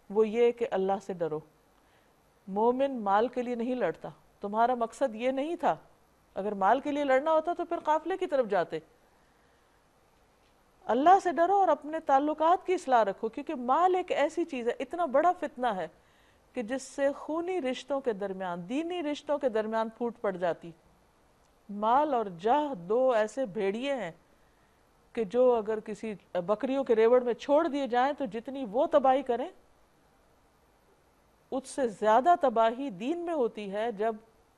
وہ یہ کہ اللہ سے ڈرو. مومن مال کے لیے نہیں لڑتا. تمہارا مقصد یہ نہیں تھا. اگر مال کے لیے لڑنا ہوتا تو پھر قافلے کی طرف جاتے. اللہ سے ڈرو اور اپنے تعلقات کی اصلاح رکھو، کیونکہ مال ایک ایسی چیز ہے، اتنا بڑا فتنہ ہے کہ جس سے خونی رشتوں کے درمیان، دینی رشتوں کے درمیان پھوٹ پڑ جاتی. مال اور جاہ دو ایسے بھیڑیے ہیں کہ جو اگر کسی بکریوں کے ریوڑ میں چھوڑ دیے جائیں تو جتنی وہ تباہی کریں، اس سے زیادہ تباہی دین میں ہوتی ہے جب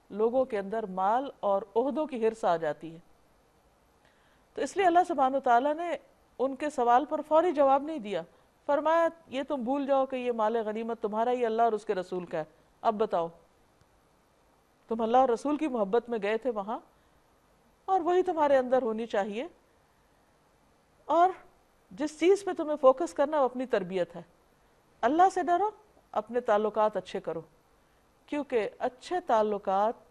لوگوں کے اندر مال اور عہدوں کی ہرس آ جاتی ہے. تو اس لیے اللہ سبحانہ تعالیٰ نے ان کے سوال پر فوری جواب نہیں دیا. فرمایا یہ تم بھول جاؤ کہ یہ مال غنیمت تمہارا ہی اللہ اور اس کے رسول کا ہے. اب بتاؤ، تم اللہ اور رسول کی محبت میں گئے تھے وہاں، اور وہی تمہارے اندر ہونی چاہیے. اور جس چیز پہ تمہیں فوکس کرنا وہ اپنی تربیت ہے. اللہ سے ڈرو، اپنے تعلقات اچھے کرو، کیونکہ اچھے تعلقات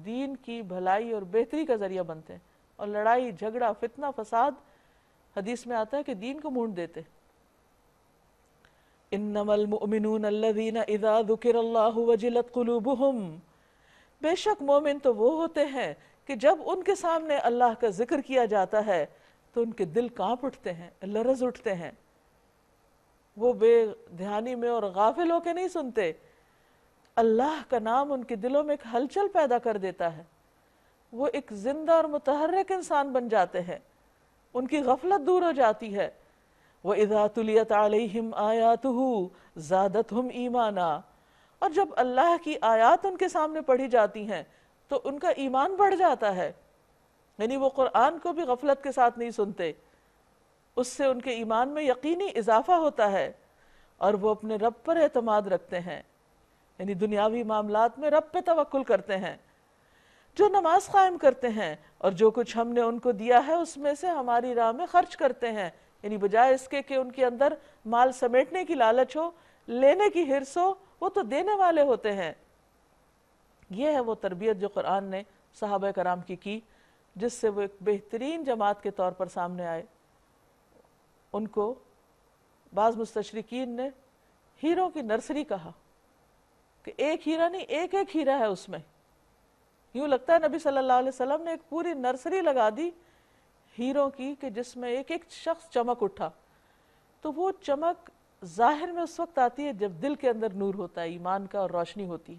دین کی بھلائی اور بہتری کا ذریعہ بنتے ہیں. اور لڑائی جھگڑا فتنہ فساد حدیث میں آتا ہے کہ دین کو مونڈ دیتے. انما المؤمنون الذین اذا ذکر اللہ وجلت قلوبہم، بے شک مومن تو وہ ہوتے ہیں کہ جب ان کے سامنے اللہ کا ذکر کیا جاتا ہے تو ان کے دل کانپ اٹھتے ہیں، لرز اٹھتے ہیں. وہ بے دھیانی میں اور غافل ہو کے نہیں سنتے. اللہ کا نام ان کے دلوں میں ایک ہلچل پیدا کر دیتا ہے. وہ ایک زندہ اور متحرک انسان بن جاتے ہیں. ان کی غفلت دور ہو جاتی ہے. وَإِذَا تُلِيَتْ عَلَيْهِمْ آيَاتُهُ زَادَتْهُمْ إِيمَانًا، اور جب اللہ کی آیات ان کے سامنے پڑھی جاتی ہیں تو ان کا ایمان بڑھ جاتا ہے. یعنی وہ قرآن کو بھی غفلت کے ساتھ نہیں سنتے، اس سے ان کے ایمان میں یقینی اضافہ ہوتا ہے، اور وہ اپنے رب پر اعتماد رکھتے ہیں. یعنی دنیاوی معاملات میں رب پہ توکل کرتے ہیں. جو نماز قائم کرتے ہیں اور جو کچھ ہم نے ان کو دیا ہے اس میں سے ہماری راہ میں خرچ کرتے ہیں. یعنی بجائے اس کے کہ ان کے اندر مال سمیٹنے کی لالچ ہو، لینے کی حرص ہو، وہ تو دینے والے ہوتے ہیں. یہ ہے وہ تربیت جو قرآن نے صحابہ کرام کی، جس سے وہ ایک بہترین جماعت کے طور پر سامنے آئے. ان کو بعض مستشرقین نے ہیروں کی نرسری کہا کہ ایک ہیرا نہیں، ایک ایک ہیرا ہے اس میں. یوں لگتا ہے نبی صلی اللہ علیہ وسلم نے ایک پوری نرسری لگا دی ہیروں کی کہ جس میں ایک ایک شخص چمک اٹھا. تو وہ چمک ظاہر میں اس وقت آتی ہے جب دل کے اندر نور ہوتا ہے، ایمان کا، اور روشنی ہوتی ہے.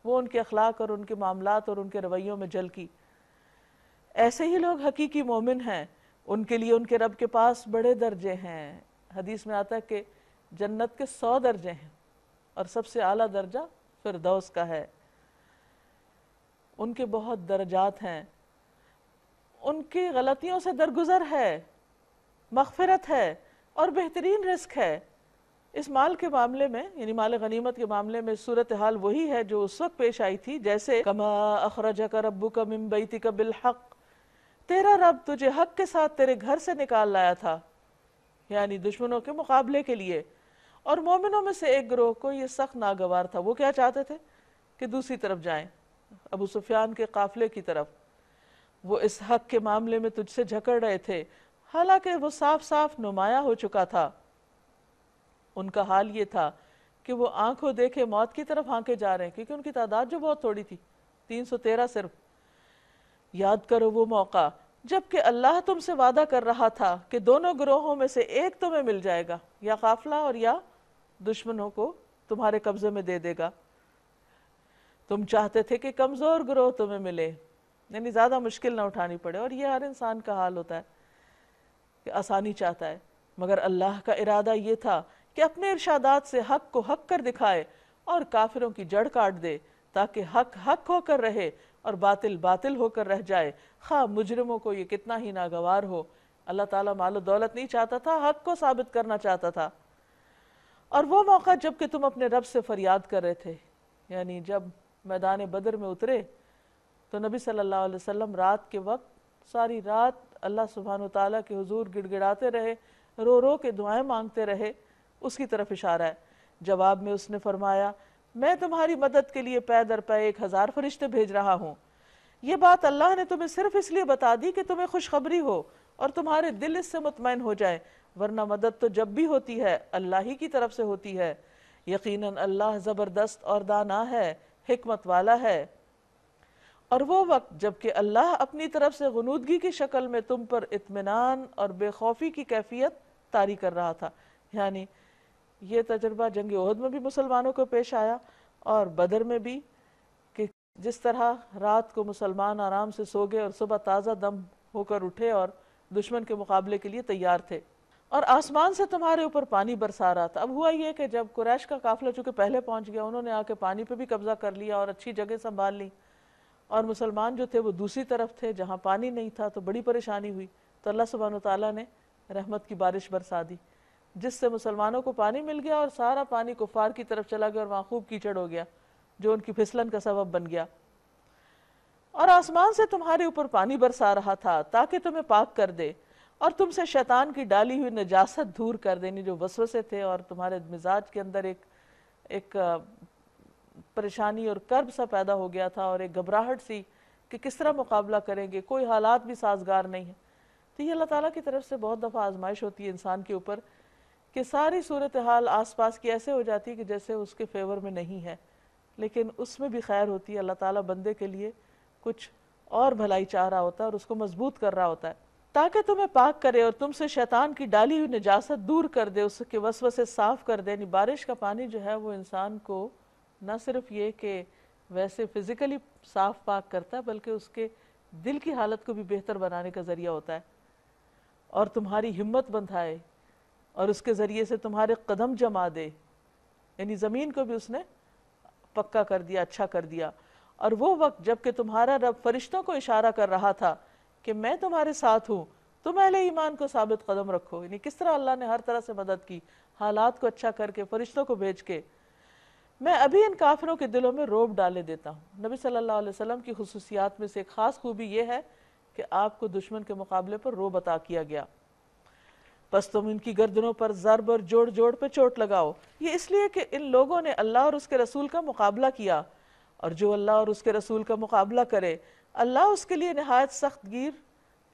وہ ان کے اخلاق اور ان کے معاملات اور ان کے رویوں میں جھلکی. ایسے ہی لوگ حقیقی مومن ہیں. ان کے لیے ان کے رب کے پاس بڑے درجے ہیں. حدیث میں آتا ہے کہ جنت کے 100 درجے ہیں اور سب سے اعلیٰ درجہ فردوس کا ہے. ان کے بہت درجات ہیں. ان کی غلطیوں سے درگزر ہے، مغفرت ہے اور بہترین رزق ہے. اس مال کے معاملے میں، یعنی مال غنیمت کے معاملے میں صورتحال وہی ہے جو اس وقت پیش آئی تھی، جیسے کما اخرجک ربک من بیتک بالحق، تیرا رب تجھے حق کے ساتھ تیرے گھر سے نکال لایا تھا، یعنی دشمنوں کے مقابلے کے لیے. اور مومنوں میں سے ایک گروہ کو یہ سخت ناگوار تھا. وہ کیا چاہتے تھے کہ دوسری طرف جائیں، ابو سفیان کے قافلے کی طرف. وہ اس حق کے معاملے میں تجھ سے جھکڑ رہے تھے، حالانکہ وہ صاف صاف نمایاں ہو چکا تھا. ان کا حال یہ تھا کہ وہ آنکھوں دیکھے موت کی طرف ہانکے جا رہے ہیں، کیونکہ ان کی تعداد جو بہت تھوڑی تھی، 313 صرف. یاد کرو وہ موقع جبکہ اللہ تم سے وعدہ کر رہا تھا کہ دونوں گروہوں میں سے ایک تمہیں مل جائے گا، یا قافلہ اور یا دشمنوں کو تمہارے قبضے میں دے دے گا۔ تم چاہتے تھے کہ کمزور گروہ تمہیں ملے، یعنی زیادہ مشکل نہ اٹھانی پڑے، اور یہ ہر انسان کا حال ہوتا ہے کہ آسانی چاہتا ہے، مگر اللہ کا ارادہ یہ تھا کہ اپنے ارشادات سے حق کو حق کر دکھائے اور کافروں کی جڑ کاٹ دے، تاکہ حق حق ہو کر رہے اور باطل باطل ہو کر رہ جائے، خواہ مجرموں کو یہ کتنا ہی ناگوار ہو۔ اللہ تعالیٰ مال و دولت نہیں چاہتا تھا، حق کو ثابت کرنا چاہتا تھا۔ اور وہ موقع جب کہ تم اپنے رب سے فریاد کر رہے تھے، یعنی جب میدان بدر میں اترے تو نبی صلی اللہ علیہ وسلم رات کے وقت ساری رات اللہ سبحانہ وتعالیٰ کے حضور گڑ گڑاتے رہے، رو رو کے دعائیں مانگتے رہے۔ اس کی طرف اشارہ ہے۔ جواب میں اس نے فرمایا، میں تمہاری مدد کے لیے پے در پے 1000 فرشتے بھیج رہا ہوں۔ یہ بات اللہ نے تمہیں صرف اس لیے بتا دی کہ تمہیں خوشخبری ہو اور تمہارے دل اس سے مطمئن ہو جائے، ورنہ مدد تو جب بھی ہوتی ہے اللہ ہی کی طرف سے ہوتی ہے۔ یقیناً اللہ زبردست اور دانا ہے، حکمت والا ہے۔ اور وہ وقت جب کہ اللہ اپنی طرف سے غنودگی کی شکل میں تم پر اطمینان اور بے خوفی کی کیفیت طاری کر رہا تھا، یعنی یہ تجربہ جنگ احد میں بھی مسلمانوں کو پیش آیا اور بدر میں بھی، کہ جس طرح رات کو مسلمان آرام سے سو گئے اور صبح تازہ دم ہو کر اٹھے اور دشمن کے مقابلے کے لیے تیار تھے، اور آسمان سے تمہارے اوپر پانی برسا رہا تھا۔ اب ہوا یہ کہ جب قریش کا قافلہ چونکہ پہلے پہنچ گیا، انہوں نے آ کے پانی پہ بھی قبضہ کر لیا اور اچھی جگہ سنبھال لی، اور مسلمان جو تھے وہ دوسری طرف تھے جہاں پانی نہیں تھا، تو بڑی پریشانی ہوئی۔ تو اللہ سبحانہ وتعالیٰ نے رحمت کی بارش برسا دی، جس سے مسلمانوں کو پانی مل گیا اور سارا پانی کفار کی طرف چلا گیا اور وہاں خوب کیچڑ ہو گیا، جو ان کی پھسلن کا سبب بن گیا۔ اور آسمان سے تمہارے اوپر پانی برسا رہا تھا تاکہ تمہیں پاک کر دے، اور تم سے شیطان کی ڈالی ہوئی نجاست دور کر دینی، جو وسوسے تھے اور تمہارے مزاج کے اندر ایک پریشانی اور کرب سا پیدا ہو گیا تھا، اور ایک گھبراہٹ سی کہ کس طرح مقابلہ کریں گے، کوئی حالات بھی سازگار نہیں ہے۔ تو یہ اللہ تعالیٰ کی طرف سے بہت دفعہ آزمائش ہوتی ہے انسان کے اوپر، کہ ساری صورتحال آس پاس کی ایسے ہو جاتی ہے کہ جیسے اس کے فیور میں نہیں ہے، لیکن اس میں بھی خیر ہوتی ہے۔ اللہ تعالیٰ بندے کے لیے کچھ اور بھلائی چاہ رہا ہوتا ہے اور اس کو مضبوط کر رہا ہوتا ہے، تاکہ تمہیں پاک کرے اور تم سے شیطان کی ڈالی ہوئی نجاست دور کر دے، اس کے وسوسے صاف کر دے۔ یعنی بارش کا پانی جو ہے وہ انسان کو نہ صرف یہ کہ ویسے فزیکلی صاف پاک کرتا ہے، بلکہ اس کے دل کی حالت کو بھی بہتر بنانے کا ذریعہ ہوتا ہے، اور تمہاری ہمت بندھائے، اور اس کے ذریعے سے تمہارے قدم جما دے، یعنی زمین کو بھی اس نے پکا کر دیا، اچھا کر دیا۔ اور وہ وقت جب کہ تمہارا رب فرشتوں کو اشارہ کر رہا تھا کہ میں تمہارے ساتھ ہوں، تم اہل ایمان کو ثابت قدم رکھو، یعنی کس طرح اللہ نے ہر طرح سے مدد کی، حالات کو اچھا کر کے، فرشتوں کو بھیج کے۔ میں ابھی ان کافروں کے دلوں میں روب ڈالے دیتا ہوں۔ نبی صلی اللہ علیہ وسلم کی خصوصیات میں سے ایک خاص خوبی یہ ہے کہ آپ کو دشمن کے مقابلے پر روب عطا کیا گیا۔ پس تم ان کی گردنوں پر ضرب اور جوڑ جوڑ پہ چوٹ لگاؤ، یہ اس لیے کہ ان لوگوں نے اللہ اور اس کے رسول کا مقابلہ کیا، اور جو اللہ اور اس کے رسول کا مقابلہ کرے اللہ اس کے لیے نہایت سخت گیر،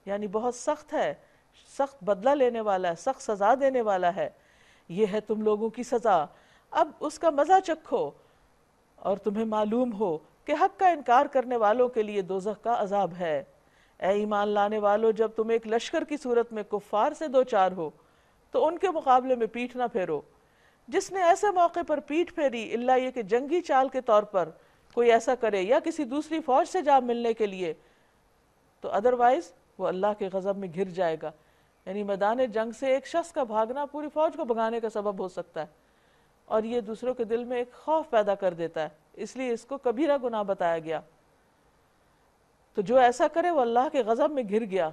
یعنی بہت سخت ہے، سخت بدلہ لینے والا ہے، سخت سزا دینے والا ہے۔ یہ ہے تم لوگوں کی سزا، اب اس کا مزہ چکھو، اور تمہیں معلوم ہو کہ حق کا انکار کرنے والوں کے لیے دوزخ کا عذاب ہے۔ اے ایمان لانے والو، جب تم ایک لشکر کی صورت میں کفار سے دو چار ہو تو ان کے مقابلے میں پیٹھ نہ پھیرو۔ جس نے ایسے موقع پر پیٹھ پھیری، اللہ یہ کہ جنگی چال کے طور پر کوئی ایسا کرے یا کسی دوسری فوج سے جا ملنے کے لیے، تو ادروائز وہ اللہ کے غضب میں گھر جائے گا۔ یعنی میدان جنگ سے ایک شخص کا بھاگنا پوری فوج کو بھگانے کا سبب ہو سکتا ہے، اور یہ دوسروں کے دل میں ایک خوف پیدا کر دیتا ہے، اس لیے اس کو کبیرہ گناہ بتایا گیا۔ تو جو ایسا کرے وہ اللہ کے غضب میں گھر گیا،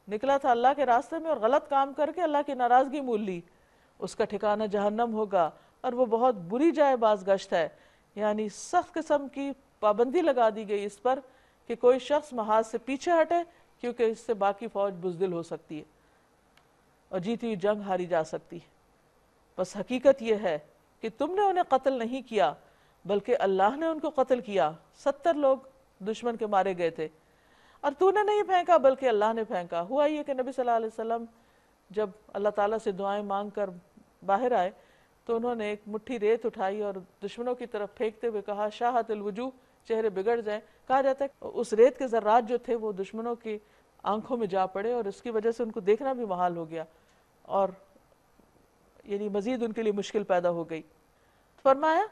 نکلا تھا اللہ کے راستے میں اور غلط کام کر کے اللہ کی ناراضگی مول لی، اس کا ٹھکانہ جہنم ہوگا، اور وہ بہت بری جائے بازگشت ہے۔ یعنی سخت قسم کی پابندی لگا دی گئی اس پر کہ کوئی شخص محاذ سے پیچھے ہٹے، کیونکہ اس سے باقی فوج بزدل ہو سکتی ہے اور جیتی ہوئی جنگ ہاری جا سکتی ہے۔ بس حقیقت یہ ہے کہ تم نے انہیں قتل نہیں کیا بلکہ اللہ نے ان کو قتل کیا۔ 70 لوگ دشمن کے مارے گئے تھے، اور تو نے نہیں پھینکا بلکہ اللہ نے پھینکا۔ ہوا یہ کہ نبی صلی اللہ علیہ وسلم جب اللہ تعالیٰ سے دعائیں مانگ کر باہر آئے تو انہوں نے ایک مٹھی ریت اٹھائی اور دشمنوں کی طرف پھینکتے ہوئے کہا شاہت الوجوہ، چہرے بگڑ جائیں۔ کہا جاتا ہے اس ریت کے ذرات جو تھے وہ دشمنوں کی آنکھوں میں جا پڑے اور اس کی وجہ سے ان کو دیکھنا بھی محال ہو گیا اور یعنی مزید ان کے لیے مشکل پیدا ہو گئی. فرمایا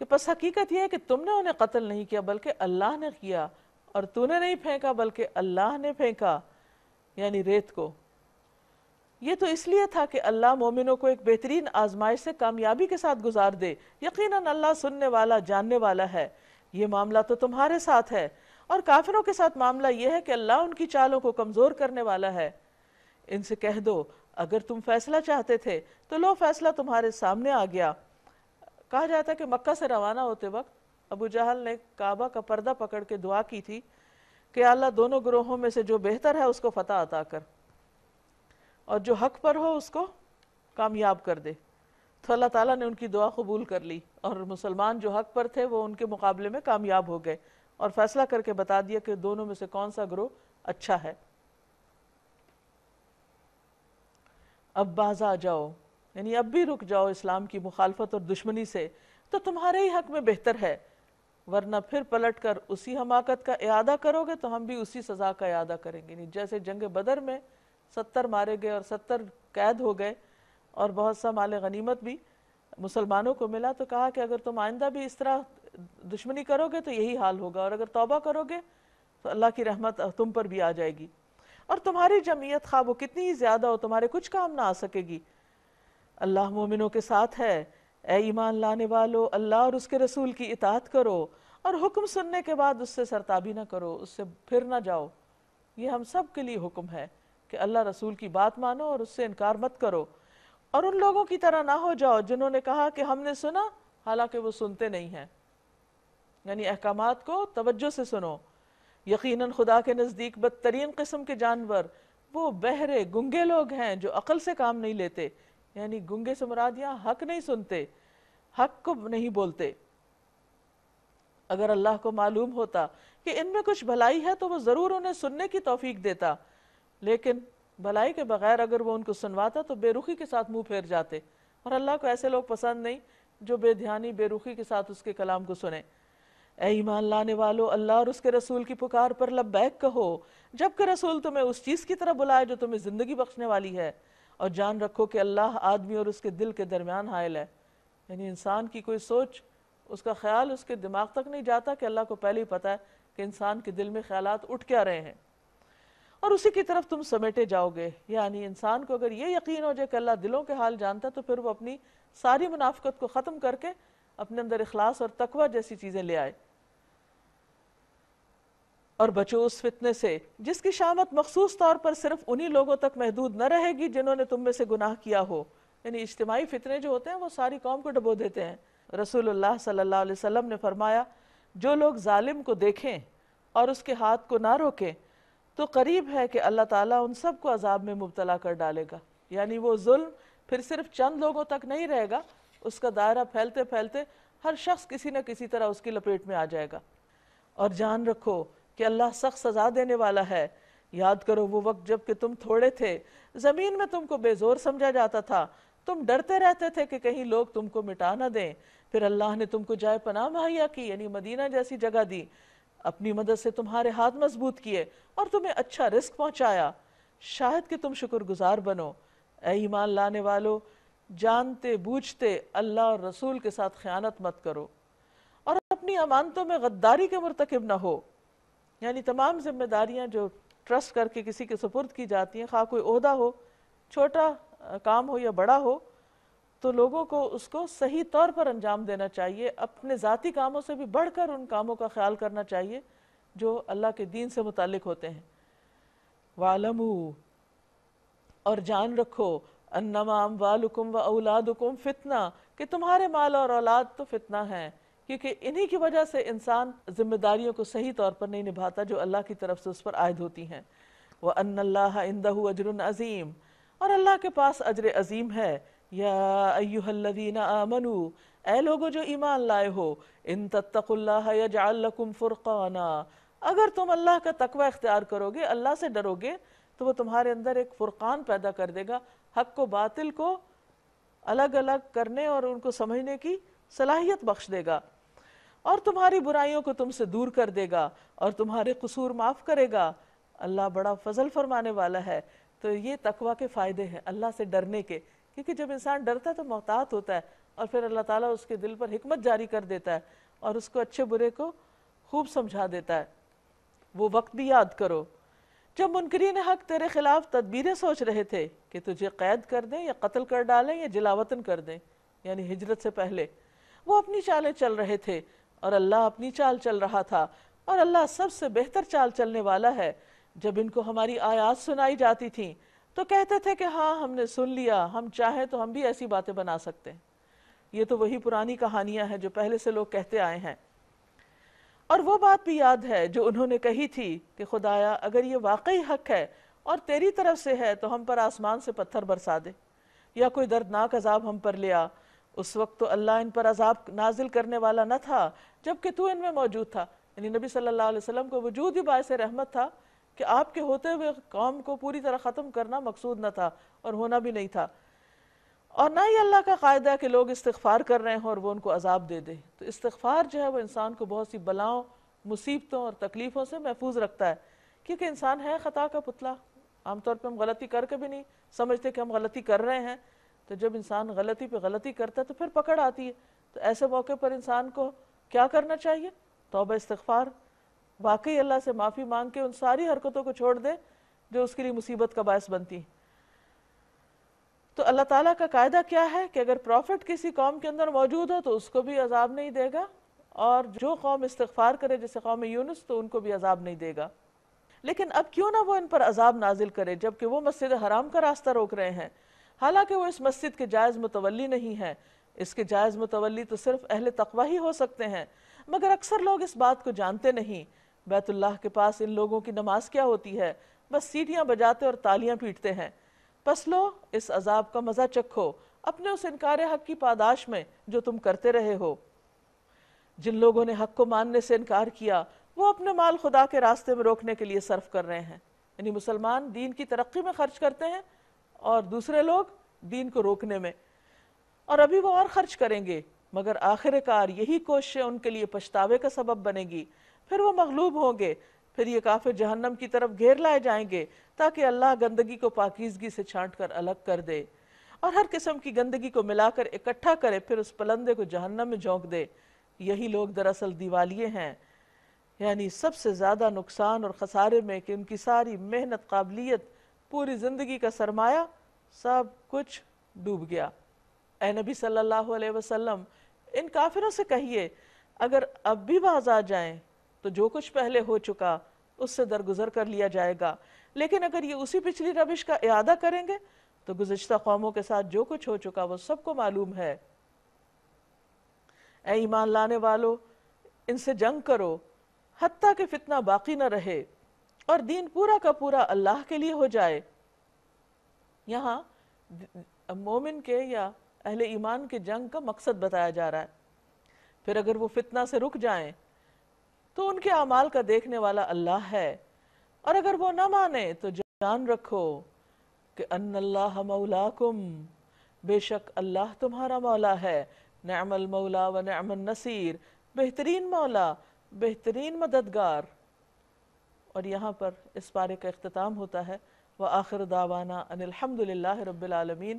کہ پس حقیقت یہ ہے کہ تم نے انہیں قتل نہیں کیا بلکہ اللہ نے کیا، اور تو نے نہیں پھینکا بلکہ اللہ نے پھینکا، یعنی ریت کو. یہ تو اس لیے تھا کہ اللہ مومنوں کو ایک بہترین آزمائش سے کامیابی کے ساتھ گزار دے. یقیناً اللہ سننے والا جاننے والا ہے. یہ معاملہ تو تمہارے ساتھ ہے، اور کافروں کے ساتھ معاملہ یہ ہے کہ اللہ ان کی چالوں کو کمزور کرنے والا ہے. ان سے کہہ دو اگر تم فیصلہ چاہتے تھے تو لو فیصلہ تمہارے سامنے آ گیا. کہا جاتا ہے کہ مکہ سے روانہ ہوتے وقت ابو جہل نے کعبہ کا پردہ پکڑ کے دعا کی تھی کہ اللہ دونوں گروہوں میں سے جو بہتر ہے اس کو فتح عطا کر، اور جو حق پر ہو اس کو کامیاب کر دے. تو اللہ تعالیٰ نے ان کی دعا قبول کر لی اور مسلمان جو حق پر تھے وہ ان کے مقابلے میں کامیاب ہو گئے اور فیصلہ کر کے بتا دیا کہ دونوں میں سے کون سا گروہ اچھا ہے. اب باز آ جاؤ، یعنی اب بھی رک جاؤ اسلام کی مخالفت اور دشمنی سے، تو تمہارے ہی حق میں بہتر ہے، ورنہ پھر پلٹ کر اسی حماقت کا اعادہ کرو گے تو ہم بھی اسی سزا کا اعادہ کریں گے. جیسے جنگ بدر میں 70 مارے گئے اور 70 قید ہو گئے اور بہت سا مال غنیمت بھی مسلمانوں کو ملا، تو کہا کہ اگر تم آئندہ بھی اس طرح دشمنی کرو گے تو یہی حال ہوگا، اور اگر توبہ کرو گے تو اللہ کی رحمت تم پر بھی آ جائے گی، اور تمہاری جمعیت خواہ وہ کتنی ہی زیادہ ہو تمہارے کچھ کام نہ آ سکے گی. اللہ مومنوں کے ساتھ ہے. اے ایمان لانے والو، اللہ اور اس کے رسول کی اطاعت کرو اور حکم سننے کے بعد اس سے سرتابی نہ کرو، اس سے پھر نہ جاؤ. یہ ہم سب کے لیے حکم ہے کہ اللہ رسول کی بات مانو اور اس سے انکار مت کرو، اور ان لوگوں کی طرح نہ ہو جاؤ جنہوں نے کہا کہ ہم نے سنا حالانکہ وہ سنتے نہیں ہیں. یعنی احکامات کو توجہ سے سنو. یقیناً خدا کے نزدیک بدترین قسم کے جانور وہ بہرے گنگے لوگ ہیں جو عقل سے کام نہیں لیتے. یعنی گنگے سے مراد یہاں حق نہیں سنتے، حق کو نہیں بولتے. اگر اللہ کو معلوم ہوتا کہ ان میں کچھ بھلائی ہے تو وہ ضرور انہیں سننے کی توفیق دیتا، لیکن بھلائی کے بغیر اگر وہ ان کو سنواتا تو بے رخی کے ساتھ منہ پھیر جاتے، اور اللہ کو ایسے لوگ پسند نہیں جو بے دھیانی بے رخی کے ساتھ اس کے کلام کو سنیں. اے ایمان لانے والو، اللہ اور اس کے رسول کی پکار پر لبیک کہو جب کہ رسول تمہیں اس چیز کی طرف بلائے جو تمہیں زندگی بخشنے والی ہے، اور جان رکھو کہ اللہ آدمی اور اس کے دل کے درمیان حائل ہے. یعنی انسان کی کوئی سوچ، اس کا خیال اس کے دماغ تک نہیں جاتا کہ اللہ کو پہلے ہی پتہ ہے کہ انسان کے دل میں خیالات اٹھ کیا رہے ہیں، اور اسی کی طرف تم سمیٹے جاؤ گے. یعنی انسان کو اگر یہ یقین ہو جائے کہ اللہ دلوں کے حال جانتا تو پھر وہ اپنی ساری منافقت کو ختم کر کے اپنے اندر اخلاص اور تقوی جیسی چیزیں لے آئے. اور بچو اس فتنے سے جس کی شامت مخصوص طور پر صرف انہی لوگوں تک محدود نہ رہے گی جنہوں نے تم میں سے گناہ کیا ہو. یعنی اجتماعی فتنے جو ہوتے ہیں وہ ساری قوم کو ڈبو دیتے ہیں. رسول اللہ صلی اللہ علیہ وسلم نے فرمایا جو لوگ ظالم کو دیکھیں اور اس کے ہاتھ کو نہ روکیں تو قریب ہے کہ اللہ تعالیٰ ان سب کو عذاب میں مبتلا کر ڈالے گا. یعنی وہ ظلم پھر صرف چند لوگوں تک نہیں رہے گا، اس کا دائرہ پھیلتے پھیلتے ہر شخص کسی نہ کسی طرح اس کی لپیٹ میں آ جائے گا. اور جان رکھو کہ اللہ سخت سزا دینے والا ہے. یاد کرو وہ وقت جب کہ تم تھوڑے تھے، زمین میں تم کو بے زور سمجھا جاتا تھا، تم ڈرتے رہتے تھے کہ کہیں لوگ تم کو مٹا نہ دیں. پھر اللہ نے تم کو جائے پناہ مہیا کی، یعنی مدینہ جیسی جگہ دی، اپنی مدد سے تمہارے ہاتھ مضبوط کیے اور تمہیں اچھا رزق پہنچایا. شاید کہ تم شکر گزار بنو. اے ایمان لانے والو، جانتے بوجھتے اللہ اور رسول کے ساتھ خیانت مت کرو اور اپنی امانتوں میں غداری کے مرتکب نہ ہو. یعنی تمام ذمہ داریاں جو ٹرسٹ کر کے کسی کے سپرد کی جاتی ہیں، خواہ کوئی عہدہ ہو، چھوٹا کام ہو یا بڑا ہو، تو لوگوں کو اس کو صحیح طور پر انجام دینا چاہیے. اپنے ذاتی کاموں سے بھی بڑھ کر ان کاموں کا خیال کرنا چاہیے جو اللہ کے دین سے متعلق ہوتے ہیں. وَعْلَمُوا، اور جان رکھو، انما اموالکم و اولادکم فتنہ، کہ تمہارے مال اور اولاد تو فتنہ ہیں، کیونکہ انہی کی وجہ سے انسان ذمہ داریوں کو صحیح طور پر نہیں نبھاتا جو اللہ کی طرف سے اس پر عائد ہوتی ہیں. وَأَنَّ اللَّهَ عِنْدَهُ أَجْرٌ عَظِيمٌ، اور اللہ کے پاس اجر عظیم ہے. یا ایہا الذین آمنوا، اے لوگو جو ایمان لائے ہو، ان تتقوا اللہ یجعل لکم فرقانا، اگر تم اللہ کا تقوی اختیار کرو گے، اللہ سے ڈرو گے، تو وہ تمہارے اندر ایک فرقان پیدا کر دے گا، حق و باطل کو الگ الگ کرنے اور ان کو سمجھنے کی صلاحیت بخش دے گا، اور تمہاری برائیوں کو تم سے دور کر دے گا اور تمہارے قصور معاف کرے گا. اللہ بڑا فضل فرمانے والا ہے. تو یہ تقویٰ کے فائدے ہیں اللہ سے ڈرنے کے، کیونکہ جب انسان ڈرتا ہے تو محتاط ہوتا ہے، اور پھر اللہ تعالیٰ اس کے دل پر حکمت جاری کر دیتا ہے اور اس کو اچھے برے کو خوب سمجھا دیتا ہے. وہ وقت بھی یاد کرو جب منکرین حق تیرے خلاف تدبیریں سوچ رہے تھے کہ تجھے قید کر دیں یا قتل کر ڈالیں یا جلاوطن کر دیں، یعنی ہجرت سے پہلے. وہ اپنی چالیں چل رہے تھے اور اللہ اپنی چال چل رہا تھا، اور اللہ سب سے بہتر چال چلنے والا ہے. جب ان کو ہماری آیات سنائی جاتی تھیں تو کہتے تھے کہ ہاں ہم نے سن لیا، ہم چاہیں تو ہم بھی ایسی باتیں بنا سکتے ہیں. یہ تو وہی پرانی کہانیاں ہیں جو پہلے سے لوگ کہتے آئے ہیں. اور وہ بات بھی یاد ہے جو انہوں نے کہی تھی کہ خدایا اگر یہ واقعی حق ہے اور تیری طرف سے ہے تو ہم پر آسمان سے پتھر برسا دے یا کوئی دردناک عذاب ہم پر لیا. اس وقت تو اللہ ان پر عذاب نازل کرنے والا نہ تھا جبکہ تو ان میں موجود تھا. یعنی نبی صلی اللہ علیہ وسلم کو وجود ہی باعث رحمت تھا کہ آپ کے ہوتے ہوئے قوم کو پوری طرح ختم کرنا مقصود نہ تھا اور ہونا بھی نہیں تھا. اور نہ ہی اللہ کا قاعدہ ہے کہ لوگ استغفار کر رہے ہیں اور وہ ان کو عذاب دے دے. تو استغفار جو ہے وہ انسان کو بہت سی بلاؤں، مصیبتوں اور تکلیفوں سے محفوظ رکھتا ہے، کیونکہ انسان ہے خطا کا پتلا. عام طور پہ ہم غلطی کر کے بھی نہیں سمجھتے کہ ہم غلطی کر رہے ہیں. تو جب انسان غلطی پہ غلطی کرتا ہے تو پھر پکڑ آتی ہے. تو ایسے موقع پر انسان کو کیا کرنا چاہیے؟ توبہ استغفار، واقعی اللہ سے معافی مانگ کے ان ساری حرکتوں کو چھوڑ دے جو اس کے لیے مصیبت کا باعث بنتی ہیں. تو اللہ تعالیٰ کا قاعدہ کیا ہے کہ اگر پروفٹ کسی قوم کے اندر موجود ہو تو اس کو بھی عذاب نہیں دے گا، اور جو قوم استغفار کرے جیسے قوم یونس تو ان کو بھی عذاب نہیں دے گا. لیکن اب کیوں نہ وہ ان پر عذاب نازل کرے جبکہ وہ مسجد حرام کا راستہ روک رہے ہیں، حالانکہ وہ اس مسجد کے جائز متولی نہیں ہیں. اس کے جائز متولی تو صرف اہل تقوی ہی ہو سکتے ہیں، مگر اکثر لوگ اس بات کو جانتے نہیں. بیت اللہ کے پاس ان لوگوں کی نماز کیا ہوتی ہے؟ بس سیٹیاں بجاتے اور تالیاں پیٹتے ہیں. پس لو اس عذاب کا مزہ چکھو اپنے اس انکار حق کی پاداش میں جو تم کرتے رہے ہو. جن لوگوں نے حق کو ماننے سے انکار کیا وہ اپنے مال خدا کے راستے میں روکنے کے لیے صرف کر رہے ہیں. یعنی مسلمان دین کی ترقی میں خرچ کرتے ہیں اور دوسرے لوگ دین کو روکنے میں، اور ابھی وہ اور خرچ کریں گے، مگر آخر کار یہی کوششیں ان کے لیے پچھتاوے کا سبب بنے گی. پھر وہ مغلوب ہوں گے، پھر یہ کافر جہنم کی طرف گھیر لائے جائیں گے تاکہ اللہ گندگی کو پاکیزگی سے چھانٹ کر الگ کر دے اور ہر قسم کی گندگی کو ملا کر اکٹھا کرے، پھر اس پلندے کو جہنم میں جھونک دے. یہی لوگ دراصل دیوالیے ہیں، یعنی سب سے زیادہ نقصان اور خسارے میں کہ ان کی ساری محنت، قابلیت، پوری زندگی کا سرمایہ سب کچھ ڈوب گیا. اے نبی صلی اللہ علیہ وسلم ان کافروں سے کہیے اگر اب بھی باز آ جائیں تو جو کچھ پہلے ہو چکا اس سے درگزر کر لیا جائے گا، لیکن اگر یہ اسی پچھلی روش کا اعادہ کریں گے تو گزشتہ قوموں کے ساتھ جو کچھ ہو چکا وہ سب کو معلوم ہے. اے ایمان لانے والو ان سے جنگ کرو حتیٰ کہ فتنہ باقی نہ رہے اور دین پورا کا پورا اللہ کے لیے ہو جائے. یہاں مومن کے یا اہل ایمان کے جنگ کا مقصد بتایا جا رہا ہے. پھر اگر وہ فتنہ سے رک جائیں تو ان کے اعمال کا دیکھنے والا اللہ ہے، اور اگر وہ نہ مانے تو جان رکھو کہ ان اللہ مولاکم، بے شک اللہ تمہارا مولا ہے. نعم المولا و نعم النصیر، بہترین مولا، بہترین مددگار. اور یہاں پر اس پارے کا اختتام ہوتا ہے وآخر دعوانا ان الحمد للہ رب العالمین.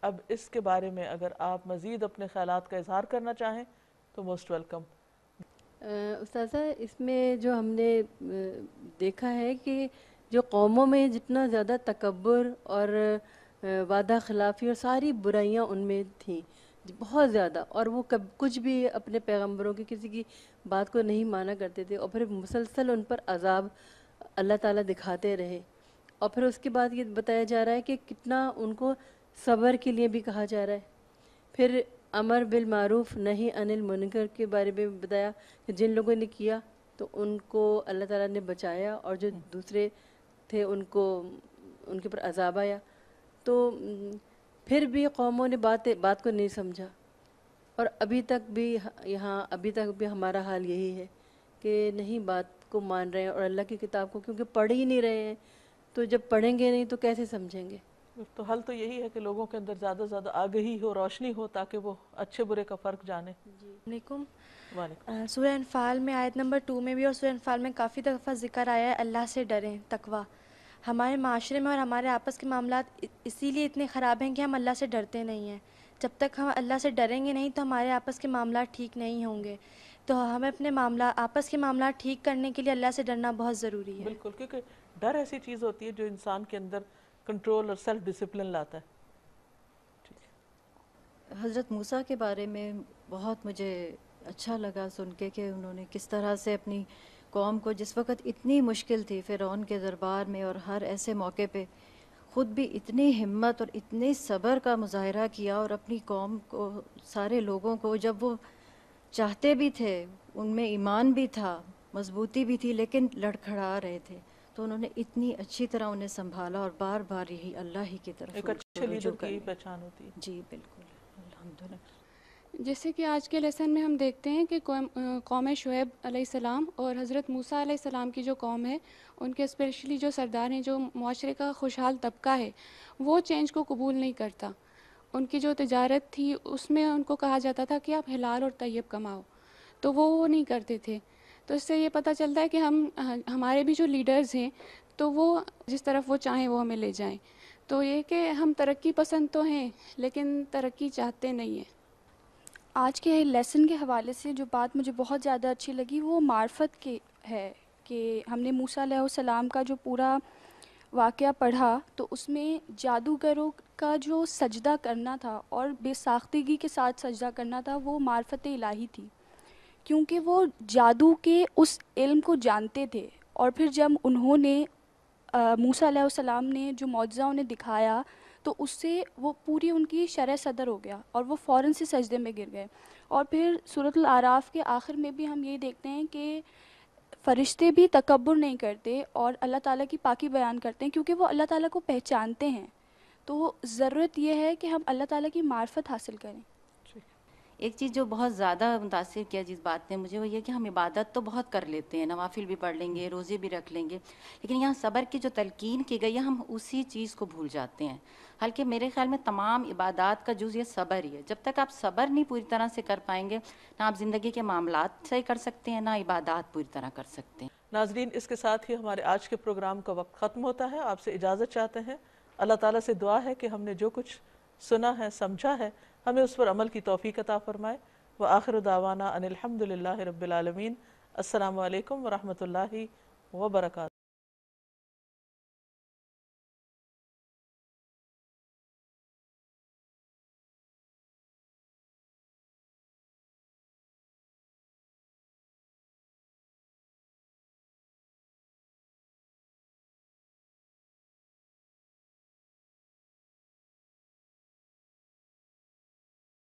اب اس کے بارے میں اگر آپ مزید اپنے خیالات کا اظہار کرنا چاہیں تو موسٹ ویلکم. استاذہ اس میں جو ہم نے دیکھا ہے کہ جو قوموں میں جتنا زیادہ تکبر اور وعدہ خلافی اور ساری برائیاں ان میں تھیں بہت زیادہ، اور وہ کچھ بھی اپنے پیغمبروں کی کسی کی بات کو نہیں مانا کرتے تھے، اور پھر مسلسل ان پر عذاب اللہ تعالیٰ دکھاتے رہے. اور پھر اس کے بعد یہ بتایا جا رہا ہے کہ کتنا ان کو صبر کے لیے بھی کہا جا رہا ہے. پھر امر بالمعروف نہی عن المنکر کے بارے میں بتایا کہ جن لوگوں نے کیا تو ان کو اللہ تعالیٰ نے بچایا، اور جو دوسرے تھے ان کے پر عذاب آیا. تو پھر بھی قوموں نے بات کو نہیں سمجھا، اور ابھی تک بھی ہمارا حال یہی ہے کہ نہیں بات کو مان رہے ہیں اور اللہ کی کتاب کو کیونکہ پڑھ ہی نہیں رہے ہیں. تو جب پڑھیں گے نہیں تو کیسے سمجھیں گے؟ تو حل تو یہی ہے کہ لوگوں کے اندر زیادہ سے زیادہ آگہی ہو، روشنی ہو، تاکہ وہ اچھے برے کا فرق جانے. علیکم. وعلیکم. سورہ انفال میں آیت نمبر 2 میں بھی اور سورہ انفال میں کافی دفعہ ذکر آیا ہے اللہ سے ڈریں، تقویٰ. ہمارے معاشرے میں اور ہمارے آپس کے معاملات اسی لیے اتنے خراب ہیں کہ ہم اللہ سے ڈرتے نہیں ہیں. جب تک ہم اللہ سے ڈریں گے نہیں تو ہمارے آپس کے معاملات ٹھیک نہیں ہوں گے. تو ہمیں اپنے آپس کے معاملات ٹھیک کرنے کے لیے اللہ سے ڈرنا بہت ضروری ہے. بالکل، کیونکہ ڈر ایسی چیز ہوتی ہے جو انسان کے اندر کنٹرول اور سیلف ڈسپلن لاتا ہے. حضرت موسیٰ کے بارے میں بہت مجھے اچھا لگا سن کے کہ انہوں نے کس طرح سے اپنی قوم کو، جس وقت اتنی مشکل تھی فرعون کے دربار میں اور ہر ایسے موقع پہ، خود بھی اتنی ہمت اور اتنے صبر کا مظاہرہ کیا، اور اپنی قوم کو، سارے لوگوں کو، جب وہ چاہتے بھی تھے، ان میں ایمان بھی تھا، مضبوطی بھی تھی، لیکن لڑکھڑا رہے تھے، تو انہوں نے اتنی اچھی طرح انہیں سنبھالا اور بار بار یہی اللہ ہی کی طرف ایک اچھے لیڈر کی یہی پہچان ہوتی ہے. جی بالکل، الحمدللہ. جیسے کہ آج کے لیسن میں ہم دیکھتے ہیں کہ قوم شعیب علیہ السلام اور حضرت موسیٰ علیہ السلام کی جو قوم ہے، ان کے اسپیشلی جو سردار ہیں، جو معاشرے کا خوشحال طبقہ ہے، وہ چینج کو قبول نہیں کرتا. ان کی جو تجارت تھی اس میں ان کو کہا جاتا تھا کہ آپ حلال اور طیب کماؤ، تو وہ نہیں کرتے تھے. تو اس سے یہ پتہ چلتا ہے کہ ہمارے بھی جو لیڈرز ہیں تو وہ جس طرف وہ چاہیں وہ ہمیں لے جائیں. تو یہ کہ ہم ترقی پسند تو ہیں لیکن ترقی چاہتے نہیں ہیں. آج کے لیسن کے حوالے سے جو بات مجھے بہت زیادہ اچھی لگی وہ معرفت کی ہے، کہ ہم نے موسیٰ علیہ السلام کا جو پورا واقعہ پڑھا تو اس میں جادوگروں کا جو سجدہ کرنا تھا اور بے ساختگی کے ساتھ سجدہ کرنا تھا وہ معرفت الہی تھی، کیونکہ وہ جادو کے اس علم کو جانتے تھے. اور پھر جب انہوں نے موسیٰ علیہ السلام نے جو معجزہ انہیں دکھایا تو اس سے وہ پوری ان کی شرح صدر ہو گیا اور وہ فوراً سے سجدے میں گر گئے. اور پھر سورۃ الاعراف کے آخر میں بھی ہم یہ دیکھتے ہیں کہ فرشتے بھی تکبر نہیں کرتے اور اللہ تعالیٰ کی پاکی بیان کرتے ہیں کیونکہ وہ اللہ تعالیٰ کو پہچانتے ہیں. تو ضرورت یہ ہے کہ ہم اللہ تعالیٰ کی معرفت حاصل کریں. ایک چیز جو بہت زیادہ متاثر کیا جس بات نے مجھے، وہ یہ کہ ہم عبادت تو بہت کر لیتے ہیں، نوافل بھی پڑھ لیں گے، روزے بھی رکھ لیں گے، لیکن یہاں صبر کی جو تلقین کی گئی ہے ہم اسی چیز کو بھول جاتے ہیں. حالانکہ میرے خیال میں تمام عبادات کا جز یہ صبر ہی ہے. جب تک آپ صبر نہیں پوری طرح سے کر پائیں گے، نہ آپ زندگی کے معاملات صحیح کر سکتے ہیں، نہ عبادات پوری طرح کر سکتے ہیں. ناظرین، اس کے ساتھ ہی ہمارے آج کے پروگرام کا وقت ختم ہوتا ہے. آپ سے اجازت چاہتے ہیں. اللہ تعالیٰ سے دعا ہے کہ ہم نے جو کچھ سنا ہے، سمجھا ہے، ہمیں اس پر عمل کی توفیق عطا فرمائے. وآخر دعوانا ان الحمد للہ رب العالمین. السلام علیکم ورحمۃ اللہ وبرکاتہ.